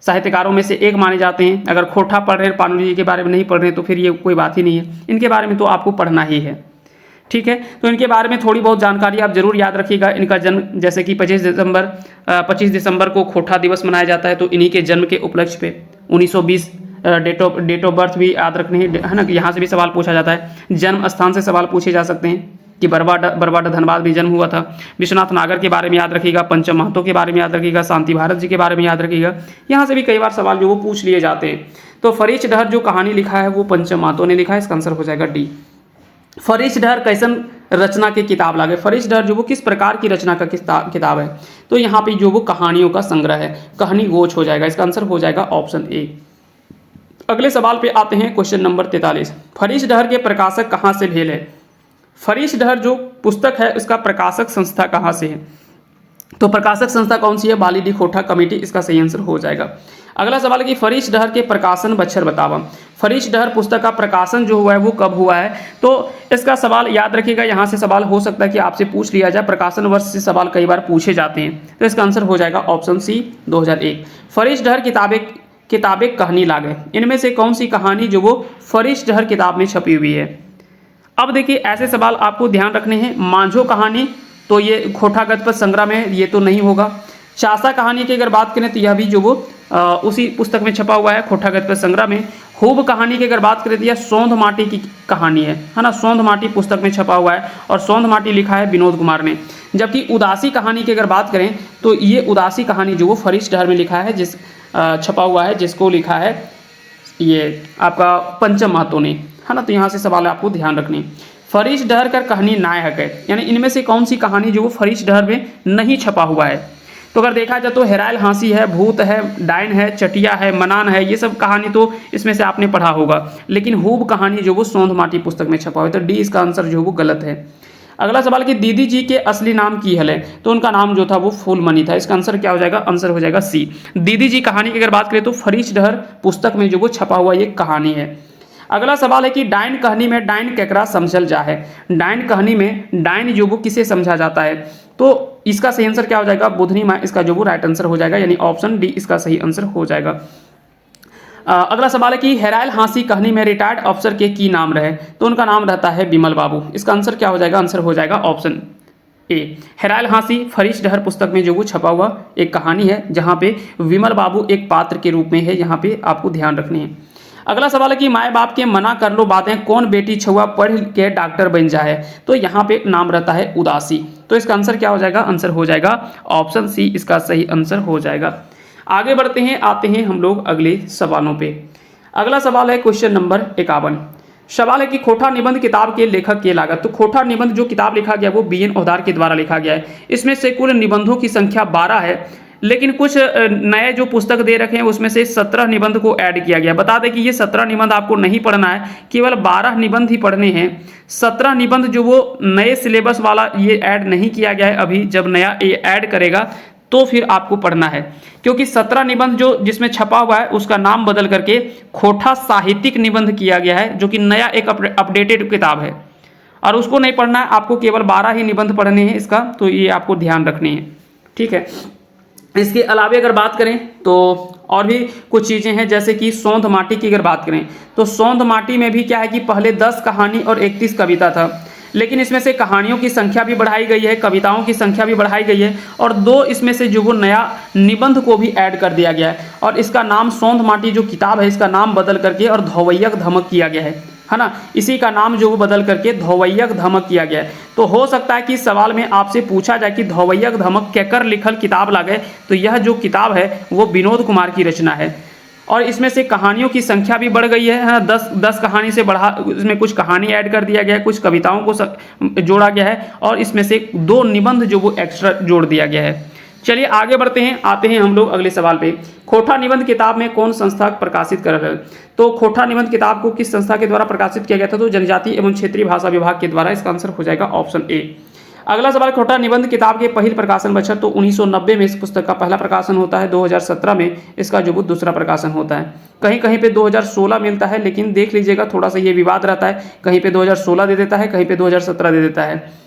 साहित्यकारों में से एक माने जाते हैं। अगर खोटा पढ़ रहे हैं, पानोरी जी के बारे में नहीं पढ़ रहे हैं तो फिर ये कोई बात ही नहीं है। इनके बारे में तो आपको पढ़ना ही है, ठीक है। तो इनके बारे में थोड़ी बहुत जानकारी आप जरूर याद रखिएगा। इनका जन्म जैसे कि 25 दिसंबर को खोटा दिवस मनाया जाता है, तो इन्हीं के जन्म के उपलक्ष्य पे 1920 डेट ऑफ बर्थ भी याद रखनी है ना। यहाँ से भी सवाल पूछा जाता है। जन्म स्थान से सवाल पूछे जा सकते हैं कि बरवाडा धनबाद में जन्म हुआ था। विश्वनाथ नागर के बारे में याद रखिएगा, पंचम महतो के बारे में याद रखिएगा, शांति भारत जी के बारे में याद रखिएगा। यहाँ से भी कई बार सवाल जो वो पूछ लिए जाते हैं। तो फरीश डहर जो कहानी लिखा है वो पंचम महतो ने लिखा है। इसका आंसर हो जाएगा डी। फरीश डहर कैसन रचना की किताब लागे। फरीश डहर जो वो किस प्रकार की रचना का किताब है? तो यहाँ पे जो वो कहानियों का संग्रह है, कहानी गोच हो जाएगा। इसका आंसर हो जाएगा ऑप्शन ए। अगले सवाल पे आते हैं, क्वेश्चन नंबर 43। फरीश डहर के प्रकाशक कहाँ से भेल है? फरीश डहर जो पुस्तक है उसका प्रकाशक संस्था कहाँ से है? तो प्रकाशक संस्था कौन सी है? बालीडी खोटा कमेटी। इसका सही आंसर हो जाएगा। अगला सवाल है कि फरीश डहर के प्रकाशन बच्छर बतावा। फरीश डहर पुस्तक का प्रकाशन जो हुआ है वो कब हुआ है? तो इसका सवाल याद रखिएगा। यहाँ से सवाल हो सकता है कि आपसे पूछ लिया जाए। प्रकाशन वर्ष से सवाल कई बार पूछे जाते हैं। तो इसका आंसर हो जाएगा ऑप्शन सी 2001। फरीश डहर किताबें कहानी लागे। इनमें से कौन सी कहानी जो वो फरीश डहर किताब में छपी हुई है? अब देखिए ऐसे सवाल आपको ध्यान रखने हैं। मांझो कहानी तो ये खोटा गद्य संग्रह में ये तो नहीं होगा। चासा कहानी की अगर बात करें तो यह भी जो वो उसी पुस्तक में छपा हुआ है, खोटा गद्य संग्रह में। खूब कहानी की अगर बात करें तो यह सौंध माटी की कहानी है ना। सौंध माटी पुस्तक में छपा हुआ है और सौंध माटी लिखा है विनोद कुमार ने। जबकि उदासी कहानी की अगर बात करें तो ये उदासी कहानी जो वो फरीश डहर में लिखा है, छपा हुआ है, जिसको लिखा है ये आपका पंचम महतो ने, है ना। तो यहाँ से सवाल आपको ध्यान रखनी। फरीश डहर का कहानी नायक है, यानी इनमें से कौन सी कहानी जो वो फरीश डहर में नहीं छपा हुआ है? तो अगर देखा जाए तो हेरायल हाँसी है, भूत है, डायन है, चटिया है, मनान है, ये सब कहानी तो इसमें से आपने पढ़ा होगा। लेकिन हूब कहानी जो वो सौंध माटी पुस्तक में छपा हुआ है, तो डी इसका आंसर जो वो गलत है। अगला सवाल कि दीदी जी के असली नाम की हल है। तो उनका नाम जो था वो फूलमणि था। इसका आंसर क्या हो जाएगा? आंसर हो जाएगा सी। दीदी जी कहानी की अगर बात करें तो फरीश डहर पुस्तक में जो वो छपा हुआ ये कहानी है। अगला सवाल है कि डायन कहानी में डायन केकरा समझल जा है। डायन कहानी में डायन जो वो किसे समझा जाता है? तो इसका सही आंसर क्या हो जाएगा? बुधनी माँ इसका जो वो राइट आंसर हो जाएगा, यानी ऑप्शन डी इसका सही आंसर हो जाएगा। अगला सवाल है कि हेरायल हाँसी कहानी में रिटायर्ड अफसर के की नाम रहे। तो उनका नाम रहता है बिमल बाबू। इसका आंसर क्या हो जाएगा? आंसर हो जाएगा ऑप्शन ए। हेरायल हाँसी फरीश डहर पुस्तक में जो वो छपा हुआ एक कहानी है, जहाँ पे विमल बाबू एक पात्र के रूप में है। यहाँ पे आपको ध्यान रखनी है। अगला सवाल है कि माए बाप के मना कर लो बातें, कौन बेटी छुआ पढ़ के डॉक्टर बन जाए। तो यहाँ पे नाम रहता है उदासी। तो इसका आंसर क्या हो जाएगा? आंसर हो जाएगा ऑप्शन सी इसका सही आंसर हो जाएगा। आगे बढ़ते हैं, आते हैं हम लोग अगले सवालों पे। अगला सवाल है क्वेश्चन नंबर 51। सवाल है कि खोटा निबंध किताब के लेखक की लागत। तो खोटा निबंध जो किताब लिखा गया वो बीएन औदार के द्वारा लिखा गया है। इसमें से कुल निबंधों की संख्या 12 है, लेकिन कुछ नए जो पुस्तक दे रखे हैं उसमें से 17 निबंध को ऐड किया गया। बता दें कि ये 17 निबंध आपको नहीं पढ़ना है, केवल 12 निबंध ही पढ़ने हैं। 17 निबंध जो वो नए सिलेबस वाला ये ऐड नहीं किया गया है अभी। जब नया ये ऐड करेगा तो फिर आपको पढ़ना है, क्योंकि 17 निबंध जो जिसमें छपा हुआ है उसका नाम बदल करके खोटा साहित्यिक निबंध किया गया है, जो कि नया एक अपडेटेड किताब है और उसको नहीं पढ़ना है। आपको केवल 12 ही निबंध पढ़ने हैं इसका, तो ये आपको ध्यान रखनी है, ठीक है। इसके अलावे अगर बात करें तो और भी कुछ चीज़ें हैं, जैसे कि सौंध माटी की अगर बात करें तो सौंध माटी में भी क्या है कि पहले 10 कहानी और 31 कविता था, लेकिन इसमें से कहानियों की संख्या भी बढ़ाई गई है, कविताओं की संख्या भी बढ़ाई गई है, और 2 इसमें से जो वो नया निबंध को भी ऐड कर दिया गया है, और इसका नाम सौंध माटी जो किताब है इसका नाम बदल करके और धोवैयक धमक किया गया है ना, इसी का नाम जो वो बदल करके धोवैयक धमक किया गया है। तो हो सकता है कि सवाल में आपसे पूछा जाए कि धोवैयक धमक केकर लिखल किताब लागे, तो यह जो किताब है वो विनोद कुमार की रचना है, और इसमें से कहानियों की संख्या भी बढ़ गई है, 10 कहानी से बढ़ा, इसमें कुछ कहानी ऐड कर दिया गया है, कुछ कविताओं को जोड़ा गया है, और इसमें से 2 निबंध जो वो एक्स्ट्रा जोड़ दिया गया है। चलिए आगे बढ़ते हैं, आते हैं हम लोग अगले सवाल पे। खोटा निबंध किताब में कौन संस्था प्रकाशित कर रहा है? तो खोटा निबंध किताब को किस संस्था के द्वारा प्रकाशित किया गया था? तो जनजातीय एवं क्षेत्रीय भाषा विभाग के द्वारा। इसका आंसर हो जाएगा ऑप्शन ए। अगला सवाल, खोटा निबंध किताब के पहल प्रकाशन बच्चा, तो 1990 में इस पुस्तक का पहला प्रकाशन होता है, 2017 में इसका जो दूसरा प्रकाशन होता है। कहीं कहीं पे 2016 मिलता है, लेकिन देख लीजिएगा थोड़ा सा ये विवाद रहता है, कहीं पे 2016 दे देता है, कहीं पे 2017 दे देता है,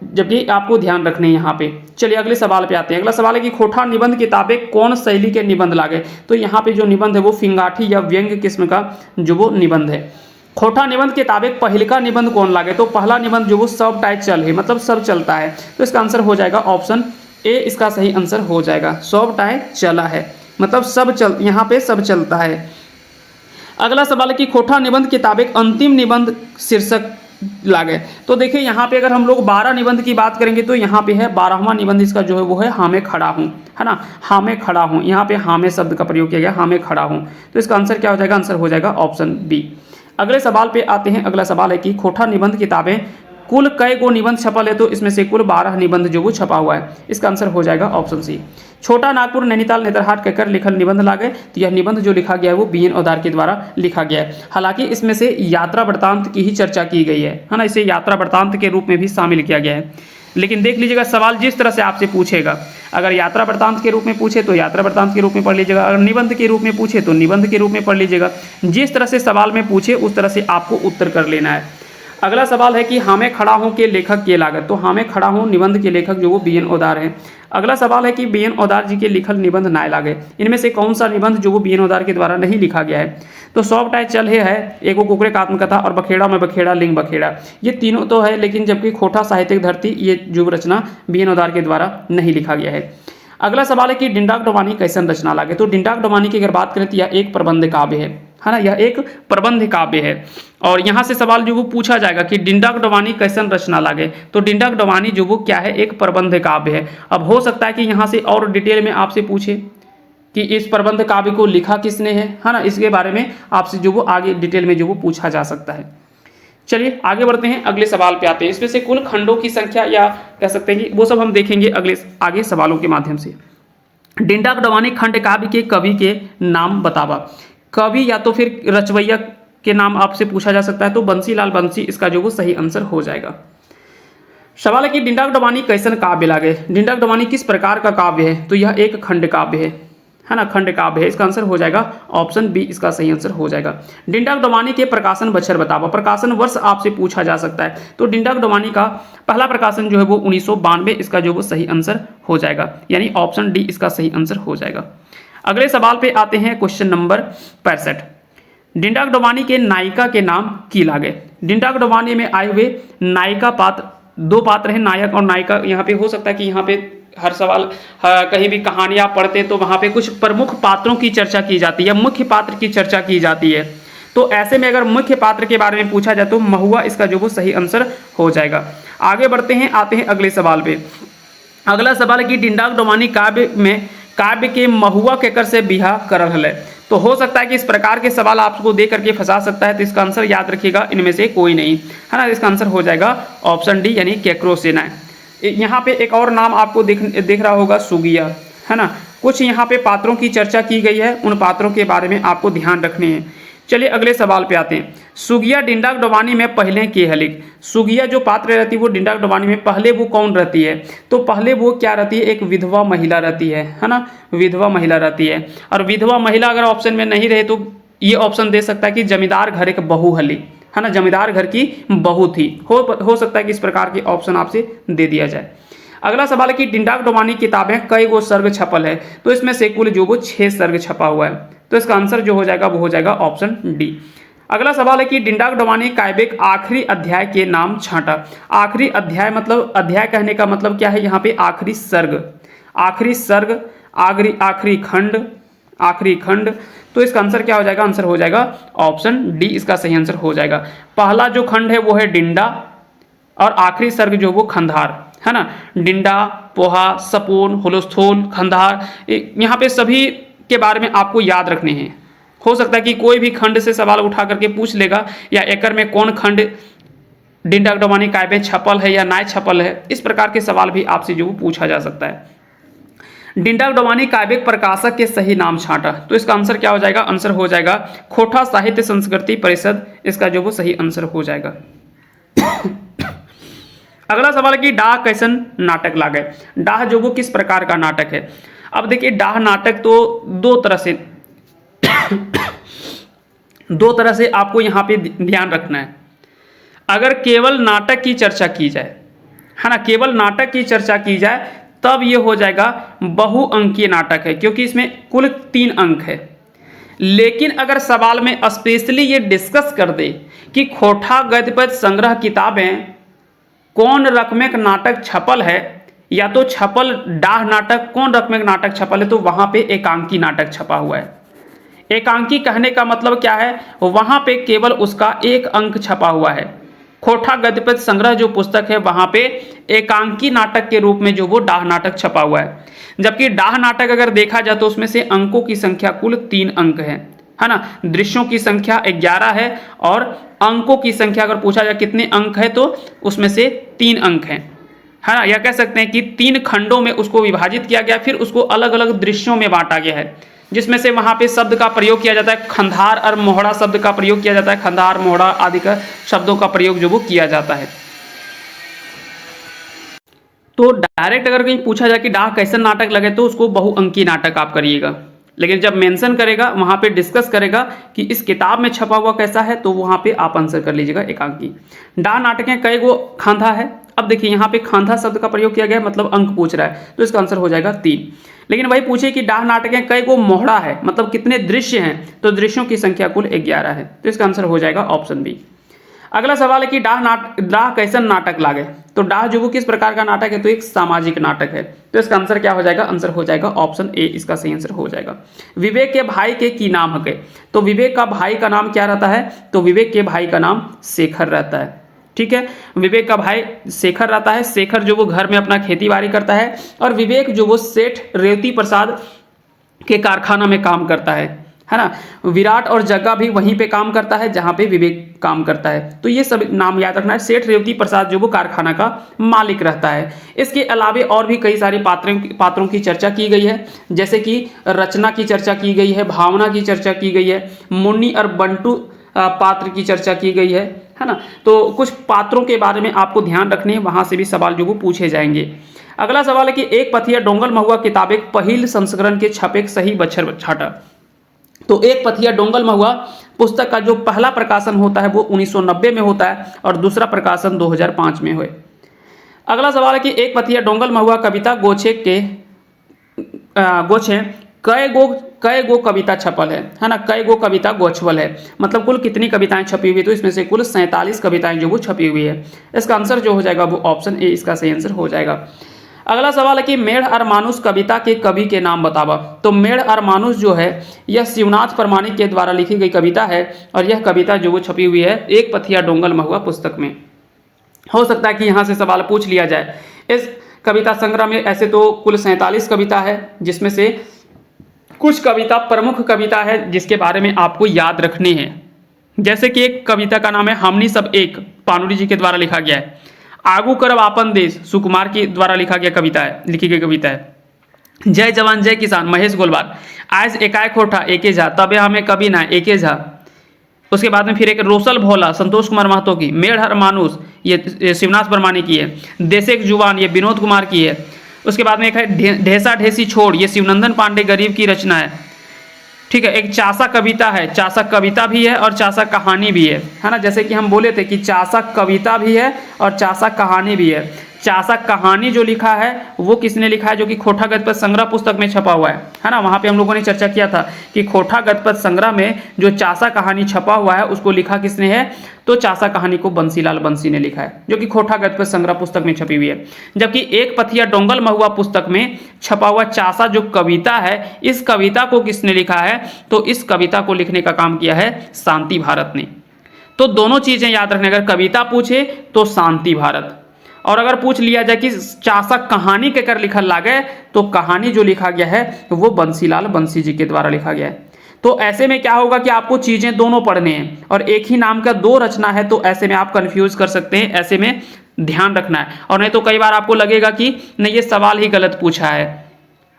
जबकि आपको ध्यान रखने यहाँ पे। चलिए अगले सवाल पे आते हैं। अगला सवाल है कि खोटा निबंध किताबें कौन शैली के निबंध लागे? तो यहाँ पे जो निबंध है वो फिंगाठी या व्यंग्य किस्म का जो वो निबंध है। खोटा निबंध किताबें पहल का निबंध कौन लागे? तो पहला निबंध जो वो सब टाइप चल है, मतलब सब चलता है, तो इसका आंसर हो जाएगा ऑप्शन ए, इसका सही आंसर हो जाएगा। सब टाइप चला है मतलब सब चल, यहाँ पे सब चलता है। अगला सवाल है कि खोटा निबंध किताबें अंतिम निबंध शीर्षक लागे? तो देखिए यहाँ पे अगर हम लोग 12 निबंध की बात करेंगे तो यहाँ पे है 12वां निबंध, इसका जो है वो है हाँ मैं खड़ा हूँ, है ना, हाँ मैं खड़ा हूँ, यहाँ पे हाँ मैं शब्द का प्रयोग किया गया, हाँ मैं खड़ा हूँ, तो इसका आंसर क्या हो जाएगा? आंसर हो जाएगा ऑप्शन बी। अगले सवाल पे आते हैं। अगला सवाल है कि खोटा निबंध किताबें कुल कई गो निबंध छपल है? तो इसमें से कुल 12 निबंध जो वो छपा हुआ है, इसका आंसर हो जाएगा ऑप्शन सी। छोटा नागपुर नैनीताल नेतरहाट कहकर लिखल निबंध लागे? तो यह निबंध जो लिखा गया है वो बीएन ओदार के द्वारा लिखा गया है। हालांकि इसमें से यात्रा वृत्तांत की ही चर्चा की गई है ना, इसे यात्रा वृत्तांत के रूप में भी शामिल किया गया है। लेकिन देख लीजिएगा सवाल जिस तरह से आपसे पूछेगा, अगर यात्रा वृत्तांत के रूप में पूछे तो यात्रा वृत्तांत के रूप में पढ़ लीजिएगा, अगर निबंध के रूप में पूछे तो निबंध के रूप में पढ़ लीजिएगा। जिस तरह से सवाल में पूछे उस तरह से आपको उत्तर कर लेना है। अगला सवाल है कि हाँ मैं खड़ा हूँ के लेखक के लागत? तो हाँ मैं खड़ा हूँ निबंध के लेखक जो वो बीएन ओदार है। अगला सवाल है कि बीएन ओदार जी के लिखल निबंध नाय लागे? इनमें से कौन सा निबंध जो वो बीएन ओदार के द्वारा नहीं लिखा गया है? तो सॉफ्ट टाइप चल है, एगो कुकरे का आत्मकथा और बखेड़ा में बखेड़ा लिंग बखेड़ा, ये तीनों तो है, लेकिन जबकि खोटा साहित्यिक धरती ये जो रचना बीएन ओदार के द्वारा नहीं लिखा गया है। अगला सवाल है कि डिंडाक डोमानी कैसन रचना लागे? तो डिंडाक डोमानी की अगर बात करें तो यह एक प्रबंध काव्य है ना, यह एक प्रबंध काव्य है। और यहाँ से सवाल जो वो पूछा जाएगा कि डिंडाक डोमानी कैसन रचना लागे? तो डिंडाक डोमानी जो वो क्या है? एक प्रबंध काव्य है। अब हो सकता है कि यहाँ से और डिटेल में आपसे पूछे कि इस प्रबंध काव्य को लिखा किसने है ना, इसके बारे में आपसे जो वो आगे डिटेल में जो वो पूछा जा सकता है। चलिए आगे बढ़ते हैं, अगले सवाल पे आते हैं। इसमें से कुल खंडों की संख्या या कह सकते हैं कि वो सब हम देखेंगे अगले आगे सवालों के माध्यम से। डिंडाक डोमानी खंड काव्य के कवि के नाम बतावा? कवि या तो फिर रचवैया के नाम आपसे पूछा जा सकता है, तो बंसीलाल बंसी इसका जो वो सही आंसर हो जाएगा। सवाल है कि डिंडाक डोमानी कैसन काव्य लागे? डिंडाक डोमानी किस प्रकार का काव्य है? तो यह एक खंड काव्य है ना, खंड काव्य है। इसका आंसर हो जाएगा ऑप्शन बी, इसका सही आंसर हो जाएगा। डिंडाक डोमानी के प्रकाशन बछर बतावा? प्रकाशन वर्ष आपसे पूछा जा सकता है, तो डिंडाक डोमानी का पहला प्रकाशन जो है वो 1992, इसका जो वो सही आंसर हो जाएगा, यानी ऑप्शन डी इसका सही आंसर हो जाएगा। अगले सवाल पे आते हैं, क्वेश्चन नंबर 65। डिंडाक डोमानी के नायिका के नाम की लागे? डिंडाक डोमानी में आए हुए नायिका पात्र, 2 पात्र हैं, नायक और नायिका। यहाँ पे हो सकता है कि यहाँ पे हर सवाल कहीं भी कहानियाँ पढ़ते हैं तो वहाँ पे कुछ प्रमुख पात्रों की चर्चा की जाती है, मुख्य पात्र की चर्चा की जाती है। तो ऐसे में अगर मुख्य पात्र के बारे में पूछा जाए तो महुआ इसका जो वो सही आंसर हो जाएगा। आगे बढ़ते हैं, आते हैं अगले सवाल पे। अगला सवाल है कि डिंडाक डोमानी काव्य के महुआ केकर से बिहा करल है? तो हो सकता है कि इस प्रकार के सवाल आपको दे करके फंसा सकता है, तो इसका आंसर याद रखिएगा, इनमें से कोई नहीं, है ना। इसका आंसर हो जाएगा ऑप्शन डी, यानी केकरो से ना। यहाँ पे एक और नाम आपको दिख रहा होगा, सुगिया, है ना। कुछ यहाँ पे पात्रों की चर्चा की गई है, उन पात्रों के बारे में आपको ध्यान रखने हैं। चलिए अगले सवाल पे आते हैं। सुगिया डिंडाक डोमानी में पहले के हलिक? सुगिया जो पात्र रहती है वो डिंडाक डोमानी में पहले वो कौन रहती है? तो पहले वो क्या रहती है? एक विधवा महिला रहती है ना, विधवा महिला रहती है। और विधवा महिला अगर ऑप्शन में नहीं रहे तो ये ऑप्शन दे सकता है कि जमींदार घर एक बहू हली, है ना, जमींदार घर की बहू थी। हो सकता है कि इस प्रकार के ऑप्शन आपसे दे दिया जाए। अगला सवाल है कि डिंडाक डोमानी किताबें कई गो सर्ग छपल है, तो इसमें से कुल जो वो 6 सर्ग छपा हुआ है। तो इसका आंसर जो हो जाएगा वो हो जाएगा ऑप्शन डी। अगला सवाल है कि डिंडाक डोमानी काव्य आखिरी अध्याय के नाम छांटा। आखिरी अध्याय मतलब, अध्याय कहने का मतलब क्या है, यहाँ पे आखिरी सर्ग, आखिरी सर्ग, आखिरी खंड, आखिरी खंड। तो इसका आंसर क्या हो जाएगा, आंसर हो जाएगा ऑप्शन डी, इसका सही आंसर हो जाएगा। पहला जो खंड है वो है डिंडा और आखिरी सर्ग जो वो खंधार है ना। डिंडा, पोहा, सपोन, हुलस्थूल, खंधार, यहाँ पे सभी के बारे में आपको याद रखने हैं। हो सकता है कि कोई भी खंड से सवाल उठा करके पूछ लेगा, या एकर में कौन खंड डिंडाक डोमानी काव्य छपल है या ना छपल है, इस प्रकार के सवाल भी आपसे जो पूछा जा सकता है। डिंडाक डोमानी काव्य प्रकाशक के सही नाम छांटा। तो इसका आंसर क्या हो जाएगा, आंसर हो जाएगा खोटा साहित्य संस्कृति परिषद, इसका जो वो सही आंसर हो जाएगा। अगला सवाल है कि डाह कैसन नाटक लागे। डाह जो वो किस प्रकार का नाटक है। अब देखिए, डाह नाटक तो दो तरह से आपको यहाँ पे ध्यान रखना है। अगर केवल नाटक की चर्चा की जाए, है ना, केवल नाटक की चर्चा की जाए तब ये हो जाएगा बहुअंकीय नाटक है, क्योंकि इसमें कुल 3 अंक है। लेकिन अगर सवाल में स्पेशली ये डिस्कस कर दे कि खोटा गद्य पद्य संग्रह किताबें कौन रकमेक नाटक छपल है, या तो छपल डाह नाटक कौन रकमेक नाटक छपल है, तो वहां पे एकांकी नाटक छपा हुआ है। एकांकी कहने का मतलब क्या है, वहां पे केवल उसका 1 अंक छपा हुआ है। खोटा गद्य पद्य संग्रह जो पुस्तक है वहां पे एकांकी नाटक के रूप में जो वो डाह नाटक छपा हुआ है। जबकि डाह नाटक अगर देखा जाए तो उसमें से अंकों की संख्या कुल 3 अंक है ना। दृश्यों की संख्या 11 है और अंकों की संख्या अगर पूछा जाए कितने अंक है तो उसमें से 3 अंक है ना। या कह सकते हैं कि 3 खंडों में उसको विभाजित किया गया, फिर उसको अलग अलग दृश्यों में बांटा गया है, जिसमें से वहां पे शब्द का प्रयोग किया जाता है, खंधार और मोहड़ा शब्द का प्रयोग किया जाता है, खंधार, मोहड़ा आदि का शब्दों का प्रयोग जो वो किया जाता है। तो डायरेक्ट अगर कहीं पूछा जाए कि डाह कैसन नाटक लगे तो उसको बहुअंकी नाटक आप करिएगा, लेकिन जब मेंशन करेगा वहां पे डिस्कस करेगा कि इस किताब में छपा हुआ कैसा है, तो वहां पे आप आंसर कर लीजिएगा एकांकी। डाह नाटकें कई गो खांधा है। अब देखिए यहाँ पे खांधा शब्द का प्रयोग किया गया है, मतलब अंक पूछ रहा है, तो इसका आंसर हो जाएगा 3। लेकिन वही पूछे कि डाह नाटकें कई गो मोहड़ा है, मतलब कितने दृश्य हैं, तो दृश्यों की संख्या कुल 11 है, तो इसका आंसर हो जाएगा ऑप्शन बी। अगला सवाल है कि डाह कैसन नाटक लागे। तो डाह जो वो किस प्रकार का नाटक है, तो एक सामाजिक नाटक है, तो इसका आंसर क्या हो जाएगा, आंसर हो जाएगा ऑप्शन ए, इसका सही आंसर हो जाएगा। विवेक के भाई के की नाम हके। तो विवेक का भाई का नाम क्या रहता है, तो विवेक के भाई का नाम शेखर रहता है। ठीक है, विवेक का भाई शेखर रहता है। शेखर जो वो घर में अपना खेती बाड़ी करता है, और विवेक जो वो सेठ रेवती प्रसाद के कारखाना में काम करता है ना। विराट और जग्गा भी वहीं पे काम करता है जहां पे विवेक काम करता है। तो ये सब नाम याद रखना है। सेठ रेवती प्रसाद जो वो कारखाना का मालिक रहता है। इसके अलावे और भी कई सारे पात्रों की चर्चा की गई है, जैसे कि रचना की चर्चा की गई है, भावना की चर्चा की गई है, मुन्नी और बंटू पात्र की चर्चा की गई है ना। तो कुछ पात्रों के बारे में आपको ध्यान रखने हैं, वहां से भी सवाल जो वो पूछे जाएंगे। अगला सवाल है कि एक पथिया डोंगल महुआ किताब एक पहिल संस्करण के छपे सही बच्छर छाटा। तो एक पथिया डोंगल महुआ पुस्तक का जो पहला प्रकाशन होता है वो 1990 में होता है, और दूसरा प्रकाशन 2005 में हुए। अगला सवाल है कि एक पथिया डोंगल महुआ कविता गोछे कई गो कविता छपल है ना। कई गो कविता गोछवल है, मतलब कुल कितनी कविताएं छपी हुई है, तो इसमें से कुल 47 कविताएं जो वो छपी हुई है। इसका आंसर जो हो जाएगा वो ऑप्शन ए, इसका सही आंसर हो जाएगा। अगला सवाल है कि मेढ़ और मानुष कविता के कवि के नाम बतावा। तो मेढ़ और मानुष जो है यह शिवनाथ परमाणिक के द्वारा लिखी गई कविता है, और यह कविता जो वो छपी हुई है एक पथिया डोंगल महुआ पुस्तक में। हो सकता है कि यहाँ से सवाल पूछ लिया जाए। इस कविता संग्रह में ऐसे तो कुल 47 कविता है, जिसमें से कुछ कविता प्रमुख कविता है जिसके बारे में आपको याद रखनी है। जैसे कि एक कविता का नाम है हमनी सब एक, पानुरी जी के द्वारा लिखा गया है। आगू करब आपन देश, सुकुमार के द्वारा लिखी गई कविता है। जय जवान जय किसान, महेश गोलवार। आज एकाय खोठा एके झा, तबे हमें कभी ना एके झा। उसके बाद में फिर एक रोसल भोला, संतोष कुमार महतो की। मेढ़ और मानुष ये शिवनाथ परमानी की है। देशेक जुबान ये विनोद कुमार की है। उसके बाद में एक है ढेसा ढेसी छोड़, ये शिवनंदन पांडे गरीब की रचना है। ठीक है, एक चासा कविता है, चासा कविता भी है और चासा कहानी भी है ना। जैसे कि हम बोले थे कि चासा कविता भी है और चासा कहानी भी है। चासा कहानी जो लिखा है वो किसने लिखा है, जो कि खोटा गद्यपद संग्रह पुस्तक में छपा हुआ है ना। वहाँ पे हम लोगों ने चर्चा किया था कि खोटा गद्यपद संग्रह में जो चासा कहानी छपा हुआ है उसको लिखा किसने है, तो चासा कहानी को बंसीलाल बंसी ने लिखा है, जो कि खोटा गद्यपद संग्रह पुस्तक में छपी हुई है। जबकि एक पथिया डोंगल महुआ पुस्तक में छपा हुआ चासा जो कविता है, इस कविता को किसने लिखा है, तो इस कविता को लिखने का काम किया है शांति भारत ने। तो दोनों चीजें याद रखने, अगर कविता पूछे तो शांति भारत, और अगर पूछ लिया जाए कि चासा कहानी के कर लिखल लागे, तो कहानी जो लिखा गया है वो बंसीलाल बंसी जी के द्वारा लिखा गया है। तो ऐसे में क्या होगा कि आपको चीजें दोनों पढ़ने हैं और एक ही नाम का दो रचना है, तो ऐसे में आप कंफ्यूज कर सकते हैं, ऐसे में ध्यान रखना है। और नहीं तो कई बार आपको लगेगा कि नहीं ये सवाल ही गलत पूछा है,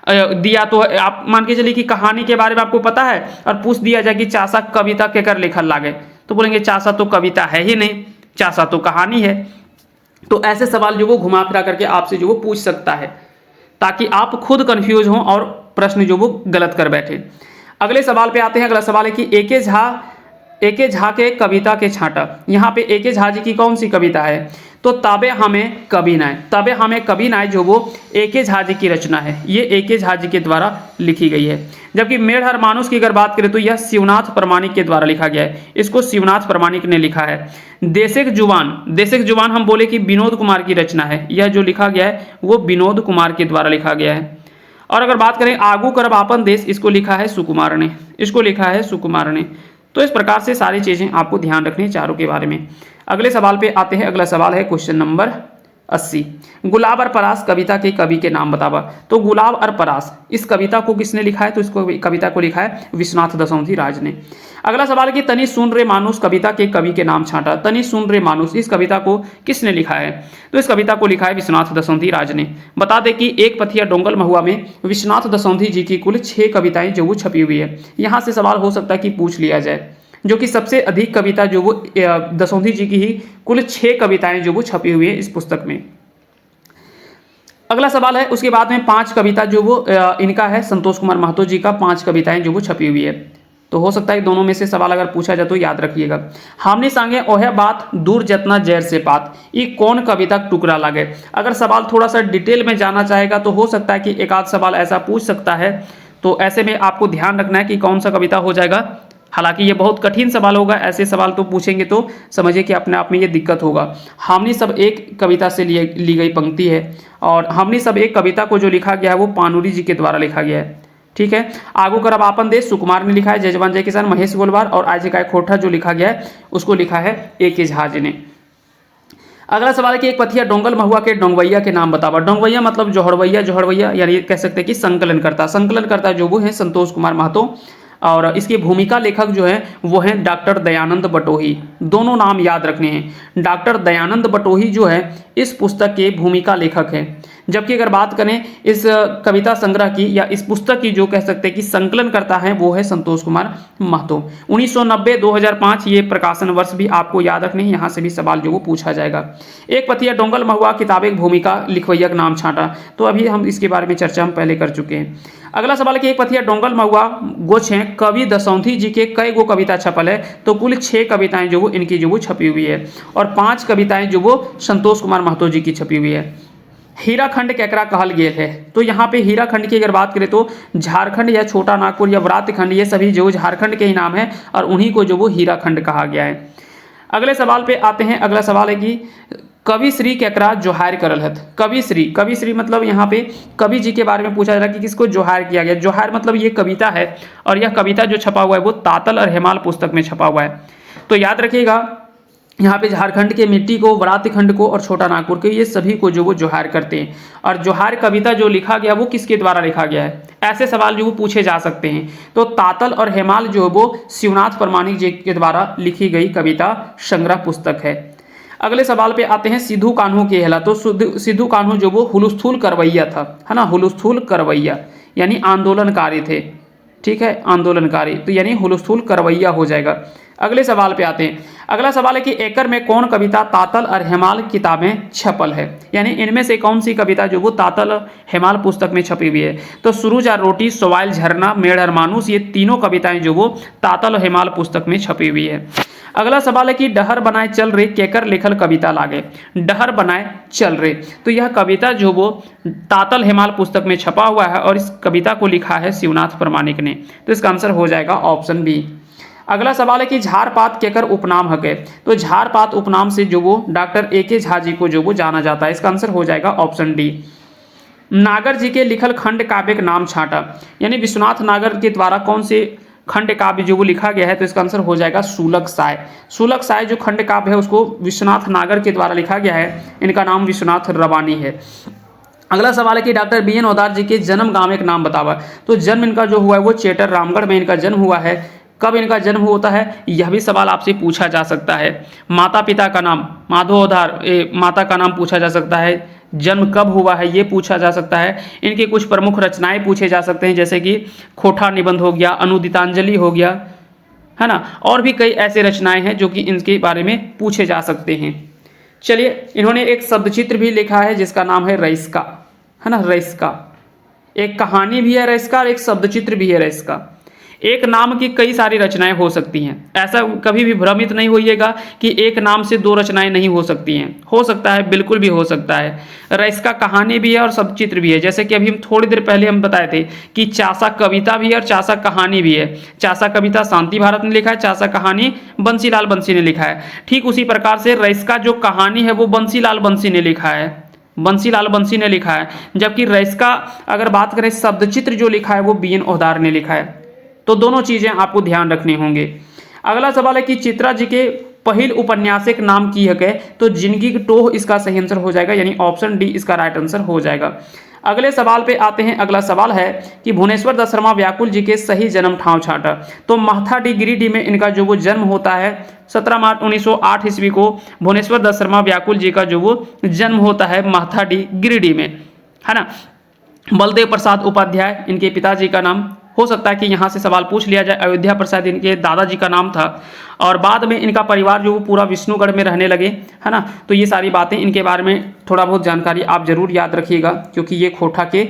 दिया तो आप मान के चलिए कि कहानी के बारे में आपको पता है और पूछ दिया जाए कि चासा कविता के कर लिखल लागे, तो बोलेंगे चासा तो कविता है ही नहीं, चासा तो कहानी है। तो ऐसे सवाल जो वो घुमा फिरा करके आपसे जो वो पूछ सकता है, ताकि आप खुद कंफ्यूज हों और प्रश्न जो वो गलत कर बैठे। अगले सवाल पे आते हैं। अगला सवाल है कि एके झा के कविता के छांटा। यहाँ पे एके झा जी की कौन सी कविता है, तो ताबे हमें कभी नाय, ताबे हमें कभी नाय जो वो एके झा जी की रचना है, ये एके झा जी के द्वारा लिखी गई है। जबकि मेढ़ हर मानुस की अगर बात करें तो यह शिवनाथ प्रमाणिक के द्वारा लिखा गया है, इसको शिवनाथ प्रमाणिक ने लिखा है। देशिक जुबान हम बोले कि विनोद कुमार की रचना है, यह जो लिखा गया है वो विनोद कुमार के द्वारा लिखा गया है। और अगर बात करें आगू करब आपन देश, इसको लिखा है सुकुमार ने, इसको लिखा है सुकुमार ने। तो इस प्रकार से सारी चीज़ें आपको ध्यान रखनी है चारों के बारे में। अगले सवाल पे आते हैं। अगला सवाल है क्वेश्चन नंबर 80, गुलाब और परास कविता के कवि के नाम बतावा। तो गुलाब और परास इस कविता को किसने लिखा है, तो इसको कविता को लिखा है विश्वनाथ दसौंधी राज ने। अगला सवाल है कि तनी सुन रे मानुस कविता के कवि के नाम छांटा। तनी सुन रे मानुस इस कविता को किसने लिखा है, तो इस कविता को लिखा है विश्वनाथ दसौंधी राज ने। बता दें कि एक पथिया डोंगल महुआ में विश्वनाथ दसौंधी जी की कुल 6 कविताएं जो वो छपी हुई है। यहाँ से सवाल हो सकता है कि पूछ लिया जाए, जो कि सबसे अधिक कविता जो वो दसौंधी जी की ही कुल 6 कविताएं जो वो छपी हुई है इस पुस्तक में। अगला सवाल है उसके बाद में 5 कविता जो वो इनका है संतोष कुमार महतो जी का 5 कविताएं जो वो छपी हुई है। तो हो सकता है दोनों में से सवाल अगर पूछा जाए तो याद रखिएगा। हमने सांगे ओहे बात दूर जतना जैर से पात, ये कौन कविता टुकड़ा लागे। अगर सवाल थोड़ा सा डिटेल में जाना चाहेगा तो हो सकता है कि एक आध सवाल ऐसा पूछ सकता है, तो ऐसे में आपको ध्यान रखना है कि कौन सा कविता हो जाएगा। हालांकि ये बहुत कठिन सवाल होगा, ऐसे सवाल तो पूछेंगे तो समझिए कि अपने आप में ये दिक्कत होगा। हमने सब एक कविता से ली गई पंक्ति है, और हमने सब एक कविता को जो लिखा गया है वो पानुरी जी के द्वारा लिखा गया है। ठीक है, आगू करब आपन देश सुकुमार ने लिखा है, जय जवान जय किसान महेश गोलवार, और आज का खोटा जो लिखा गया है उसको लिखा है एके झा जी ने। अगला सवाल है कि एक पथिया डोंगल महुआ के डोंगवैया के नाम बतावा। डोंगवैया मतलब जोहड़वैया, यानी कह सकते हैं कि संकलनकर्ता जो वो है संतोष कुमार महतो, और इसकी भूमिका लेखक जो है वो हैं डॉक्टर दयानंद बटोही। दोनों नाम याद रखने हैं। डॉक्टर दयानंद बटोही जो है इस पुस्तक के भूमिका लेखक हैं। जबकि अगर बात करें इस कविता संग्रह की या इस पुस्तक की, जो कह सकते हैं कि संकलन करता है वो है संतोष कुमार महतो। 1990-2005 ये प्रकाशन वर्ष भी आपको याद रखने हैं, यहाँ से भी सवाल जो वो पूछा जाएगा। एक पथिया डोंगल महुआ किताब एक भूमिका लिखवैया का नाम छांटा, तो अभी हम इसके बारे में चर्चा हम पहले कर चुके हैं। अगला सवाल है कि एक पथिया डोंगल महुआ गोछ हैं कवि दसौंधी जी के कई गो कविता छपल है, तो कुल 6 कविताएं जो वो इनकी जो वो छपी हुई है, और 5 कविताएं जो वो संतोष कुमार महतो जी की छपी हुई है। हीराखंड केकरा कहल गेल है, तो यहाँ पे हीराखंड की अगर बात करें तो झारखंड या छोटा नागपुर या व्रातखंड ये सभी जो झारखंड के ही नाम है, और उन्हीं को जो वो हीराखंड कहा गया है। अगले सवाल पे आते हैं। अगला सवाल है कि कवि श्री केकरा जोहार करल हत। कवि श्री मतलब यहाँ पे कवि जी के बारे में पूछा जा रहा है कि किसको जोहार किया गया। जोहार मतलब ये कविता है, और यह कविता जो छपा हुआ है वो तातल और हेमाल पुस्तक में छपा हुआ है। तो याद रखिएगा यहाँ पे झारखंड के मिट्टी को, व्रातखंड को और छोटा नागपुर के, ये सभी को जो वो जोहार करते हैं। और जोहार कविता जो लिखा गया वो किसके द्वारा लिखा गया है, ऐसे सवाल जो वो पूछे जा सकते हैं। तो तातल और हेमाल जो है वो शिवनाथ प्रमाणिक जी के द्वारा लिखी गई कविता संग्रह पुस्तक है। अगले सवाल पे आते हैं। सिद्धू कान्हू के हेला, तो सिद्धू कान्हू जो वो हुलस्थुल करवैया था, है ना, हुलस्थुल करवैया यानी आंदोलनकारी थे। ठीक है, आंदोलनकारी, तो यानी हुलस्थुल करवैया हो जाएगा। अगले सवाल पे आते हैं। अगला सवाल है कि एकर में कौन कविता तातल और हेमाल किताबें छपल है, यानी इनमें से कौन सी कविता जो वो तातल और हेमाल पुस्तक में छपी हुई है। तो सुरूज और रोटी, सवाइल झरना, मेढ़ और मानुस, ये तीनों कविताएं जो वो तातल और हेमाल पुस्तक में छपी हुई है। अगला सवाल है कि डहर बनाए चल रे केकर लिखल कविता लागे। डहर बनाए चल रे, तो यह कविता जो वो तातल हेमाल पुस्तक में छपा हुआ है और इस कविता को लिखा है शिवनाथ प्रामाणिक ने। तो इसका आंसर हो जाएगा ऑप्शन बी। अगला सवाल है कि झारपात केकर उपनाम हके। तो झारपात उपनाम से जो वो डॉक्टर ए.के. झा जी को जो वो जाना जाता है। इसका आंसर हो जाएगा ऑप्शन डी। नागर जी के लिखल खंड काव्य का नाम छाटा, यानी विश्वनाथ नागर के द्वारा कौन से खंड काव्य जो वो लिखा गया है। तो इसका आंसर हो जाएगा सूलक साय। सूलक साय जो खंड काव्य है उसको विश्वनाथ नागर के द्वारा लिखा गया है। इनका नाम विश्वनाथ रवानी है। अगला सवाल है कि डॉक्टर बी.एन. ओदार जी के जन्म गांव एक नाम बतावा। तो जन्म इनका जो हुआ है वो चेटर रामगढ़ में इनका जन्म हुआ है। कब इनका जन्म होता है, यह भी सवाल आपसे पूछा जा सकता है। माता पिता का नाम, माधव ओधार माता का नाम पूछा जा सकता है। जन्म कब हुआ है ये पूछा जा सकता है। इनके कुछ प्रमुख रचनाएं पूछे जा सकते हैं, जैसे कि खोठा निबंध हो गया, अनुदितांजलि हो गया, है ना, और भी कई ऐसे रचनाएं हैं जो कि इनके बारे में पूछे जा सकते हैं। चलिए, इन्होंने एक शब्दचित्र भी लिखा है जिसका नाम है रईस का, है ना, रईस का। एक कहानी भी है रईस का और एक शब्दचित्र भी है रईस का। एक नाम की कई सारी रचनाएं हो सकती हैं, ऐसा कभी भी भ्रमित नहीं होइएगा कि एक नाम से दो रचनाएं नहीं हो सकती हैं। हो सकता है, बिल्कुल भी हो सकता है। रईस का कहानी भी है और शब्दचित्र भी है। जैसे कि अभी हम थोड़ी देर पहले हम बताए थे कि चासा कविता भी है और चासा कहानी भी है। चासा कविता शांति भारत ने लिखा है, चासा कहानी बंसीलाल बंसी ने लिखा है। ठीक उसी प्रकार से रईस का जो कहानी है वो बंसीलाल बंसी ने लिखा है, बंसीलाल बंसी ने लिखा है। जबकि रईस का अगर बात करें शब्दचित्र जो लिखा है वो बी.एन. ओदार ने लिखा है। तो दोनों चीजें आपको ध्यान रखनी होंगे। अगला सवाल है कि चित्रा जी के पहिल उपन्यासिक नाम की है। तो जिंदगी की टोह इसका सही आंसर हो जाएगा, यानी ऑप्शन डी इसका राइट आंसर हो जाएगा। अगले सवाल पे आते हैं। अगला सवाल है कि भुवनेश्वर दत्त शर्मा व्याकुल जी के सही जन्म ठाव छाटा। तो महथाडी गिरिडीह में इनका जो वो जन्म होता है 17 मार्च 1908 ईस्वी को भुवनेश्वर दत्त शर्मा व्याकुल जी का जो वो जन्म होता है महथाडी गिरिडीह में, है ना। बलदेव प्रसाद उपाध्याय इनके पिताजी का नाम। हो सकता है कि यहाँ से सवाल पूछ लिया जाए। अयोध्या प्रसाद इनके दादाजी का नाम था और बाद में इनका परिवार जो वो पूरा विष्णुगढ़ में रहने लगे, है ना। तो ये सारी बातें इनके बारे में थोड़ा बहुत जानकारी आप जरूर याद रखिएगा, क्योंकि ये खोटा के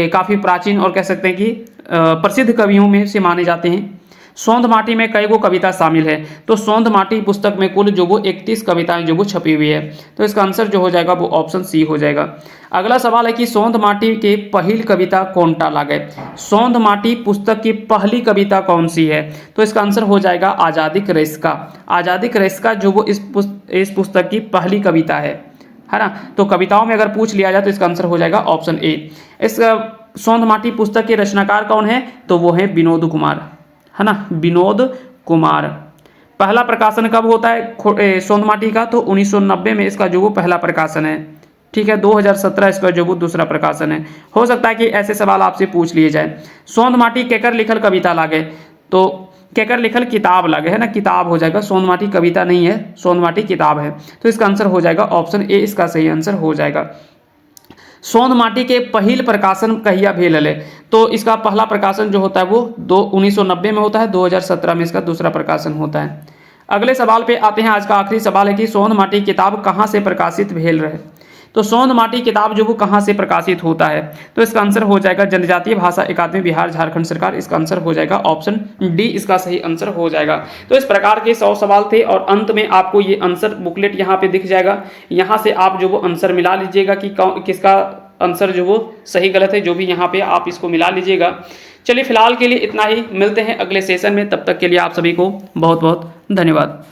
काफ़ी प्राचीन और कह सकते हैं कि प्रसिद्ध कवियों में से माने जाते हैं। सौंध माटी में कई गो कविता शामिल है। तो सौंध माटी पुस्तक में कुल जो वो 31 कविताएं जो वो छपी हुई है। तो इसका आंसर जो हो जाएगा वो ऑप्शन सी हो जाएगा। अगला सवाल है कि सौंध माटी के पहली कविता कौनटा लागे। सौंध माटी पुस्तक की पहली कविता कौन सी है। तो इसका आंसर हो जाएगा आजादी का रेस्का। आजादी का रेस्का जो वो इस पुस्तक की पहली कविता है ना। तो कविताओं में अगर पूछ लिया जाए तो इसका आंसर हो जाएगा ऑप्शन ए। इस सौंध माटी पुस्तक के रचनाकार कौन है, तो वो है विनोद कुमार, है ना, विनोद कुमार। पहला प्रकाशन कब होता है सौंध माटी का, तो 1990 में इसका जो वो पहला प्रकाशन है। ठीक है, 2017 इसका जो वो दूसरा प्रकाशन है। हो सकता है कि ऐसे सवाल आपसे पूछ लिए जाए। सौंध माटी केकर लिखल कविता लागे, तो केकर लिखल किताब लागे, है ना, किताब हो जाएगा। सौंध माटी कविता नहीं है, सौंध माटी किताब है। तो इसका आंसर हो जाएगा ऑप्शन ए, इसका सही आंसर हो जाएगा। सौंध माटी के पहिल प्रकाशन कहिया भेल हले। तो इसका पहला प्रकाशन जो होता है वो 1990 में होता है। 2017 में इसका दूसरा प्रकाशन होता है। अगले सवाल पे आते हैं। आज का आखिरी सवाल है कि सौंध माटी किताब कहाँ से प्रकाशित भेल रहे। तो सौंध माटी किताब जो वो कहाँ से प्रकाशित होता है, तो इसका आंसर हो जाएगा जनजातीय भाषा अकादमी बिहार झारखंड सरकार। इसका आंसर हो जाएगा ऑप्शन डी, इसका सही आंसर हो जाएगा। तो इस प्रकार के 100 सवाल थे और अंत में आपको ये आंसर बुकलेट यहाँ पे दिख जाएगा। यहाँ से आप जो वो आंसर मिला लीजिएगा कि किसका आंसर जो वो सही गलत है, जो भी यहाँ पे आप इसको मिला लीजिएगा। चलिए फिलहाल के लिए इतना ही, मिलते हैं अगले सेशन में। तब तक के लिए आप सभी को बहुत बहुत धन्यवाद।